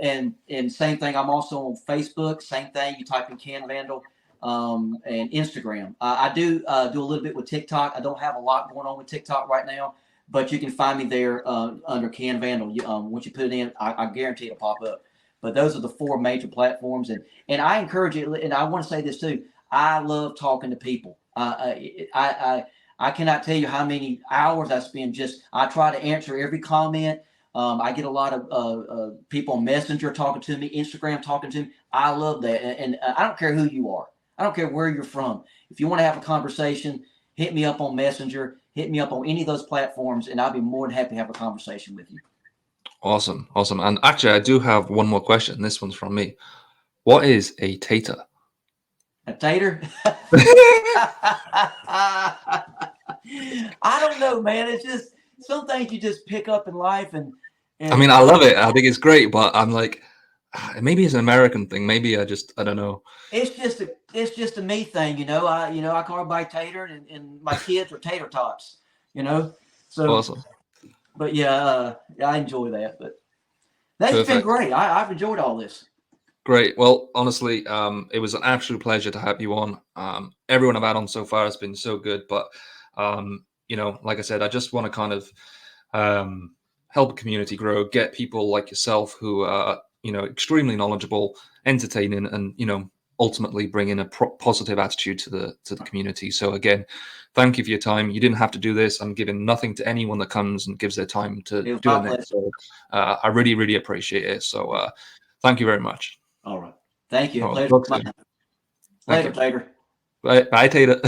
And same thing. I'm also on Facebook. Same thing. You type in Ken Vandal. And Instagram. I do do a little bit with TikTok. I don't have a lot going on with TikTok right now, but you can find me there under Ken Vandal. Once you put it in, I guarantee it'll pop up. But those are the 4 major platforms, and I encourage you. And I want to say this too. I love talking to people. I cannot tell you how many hours I spend. I try to answer every comment. I get a lot of people on Messenger talking to me, Instagram talking to me. I love that, and I don't care who you are. I don't care where you're from. If you want to have a conversation, hit me up on Messenger, hit me up on any of those platforms, and I'll be more than happy to have a conversation with you. Awesome. And actually, I do have one more question. This one's from me. What is a tater? A tater? I don't know, man. It's just some things you just pick up in life, and I mean, I love it. I think it's great, but I'm like, maybe it's an American thing. Maybe I don't know. It's just a me thing, I call everybody tater, and my kids are tater tots. you know. So, Awesome. but yeah, I enjoy that. But that's been Perfect. great. I've enjoyed all this. Great. Well, honestly, it was an absolute pleasure to have you on. Everyone I've had on so far has been so good, but like I said, I just want to kind of help a community grow, get people like yourself who are, extremely knowledgeable, entertaining, and ultimately bring in a positive attitude to the community. So again, thank you for your time. You didn't have to do this. I'm giving nothing to anyone that comes and gives their time to It was do my an pleasure. episode. I really, really appreciate it. So thank you very much. All right. Thank you. Oh, Pleasure. talk soon. Thank Later, you. Tater. Bye, bye, Tater.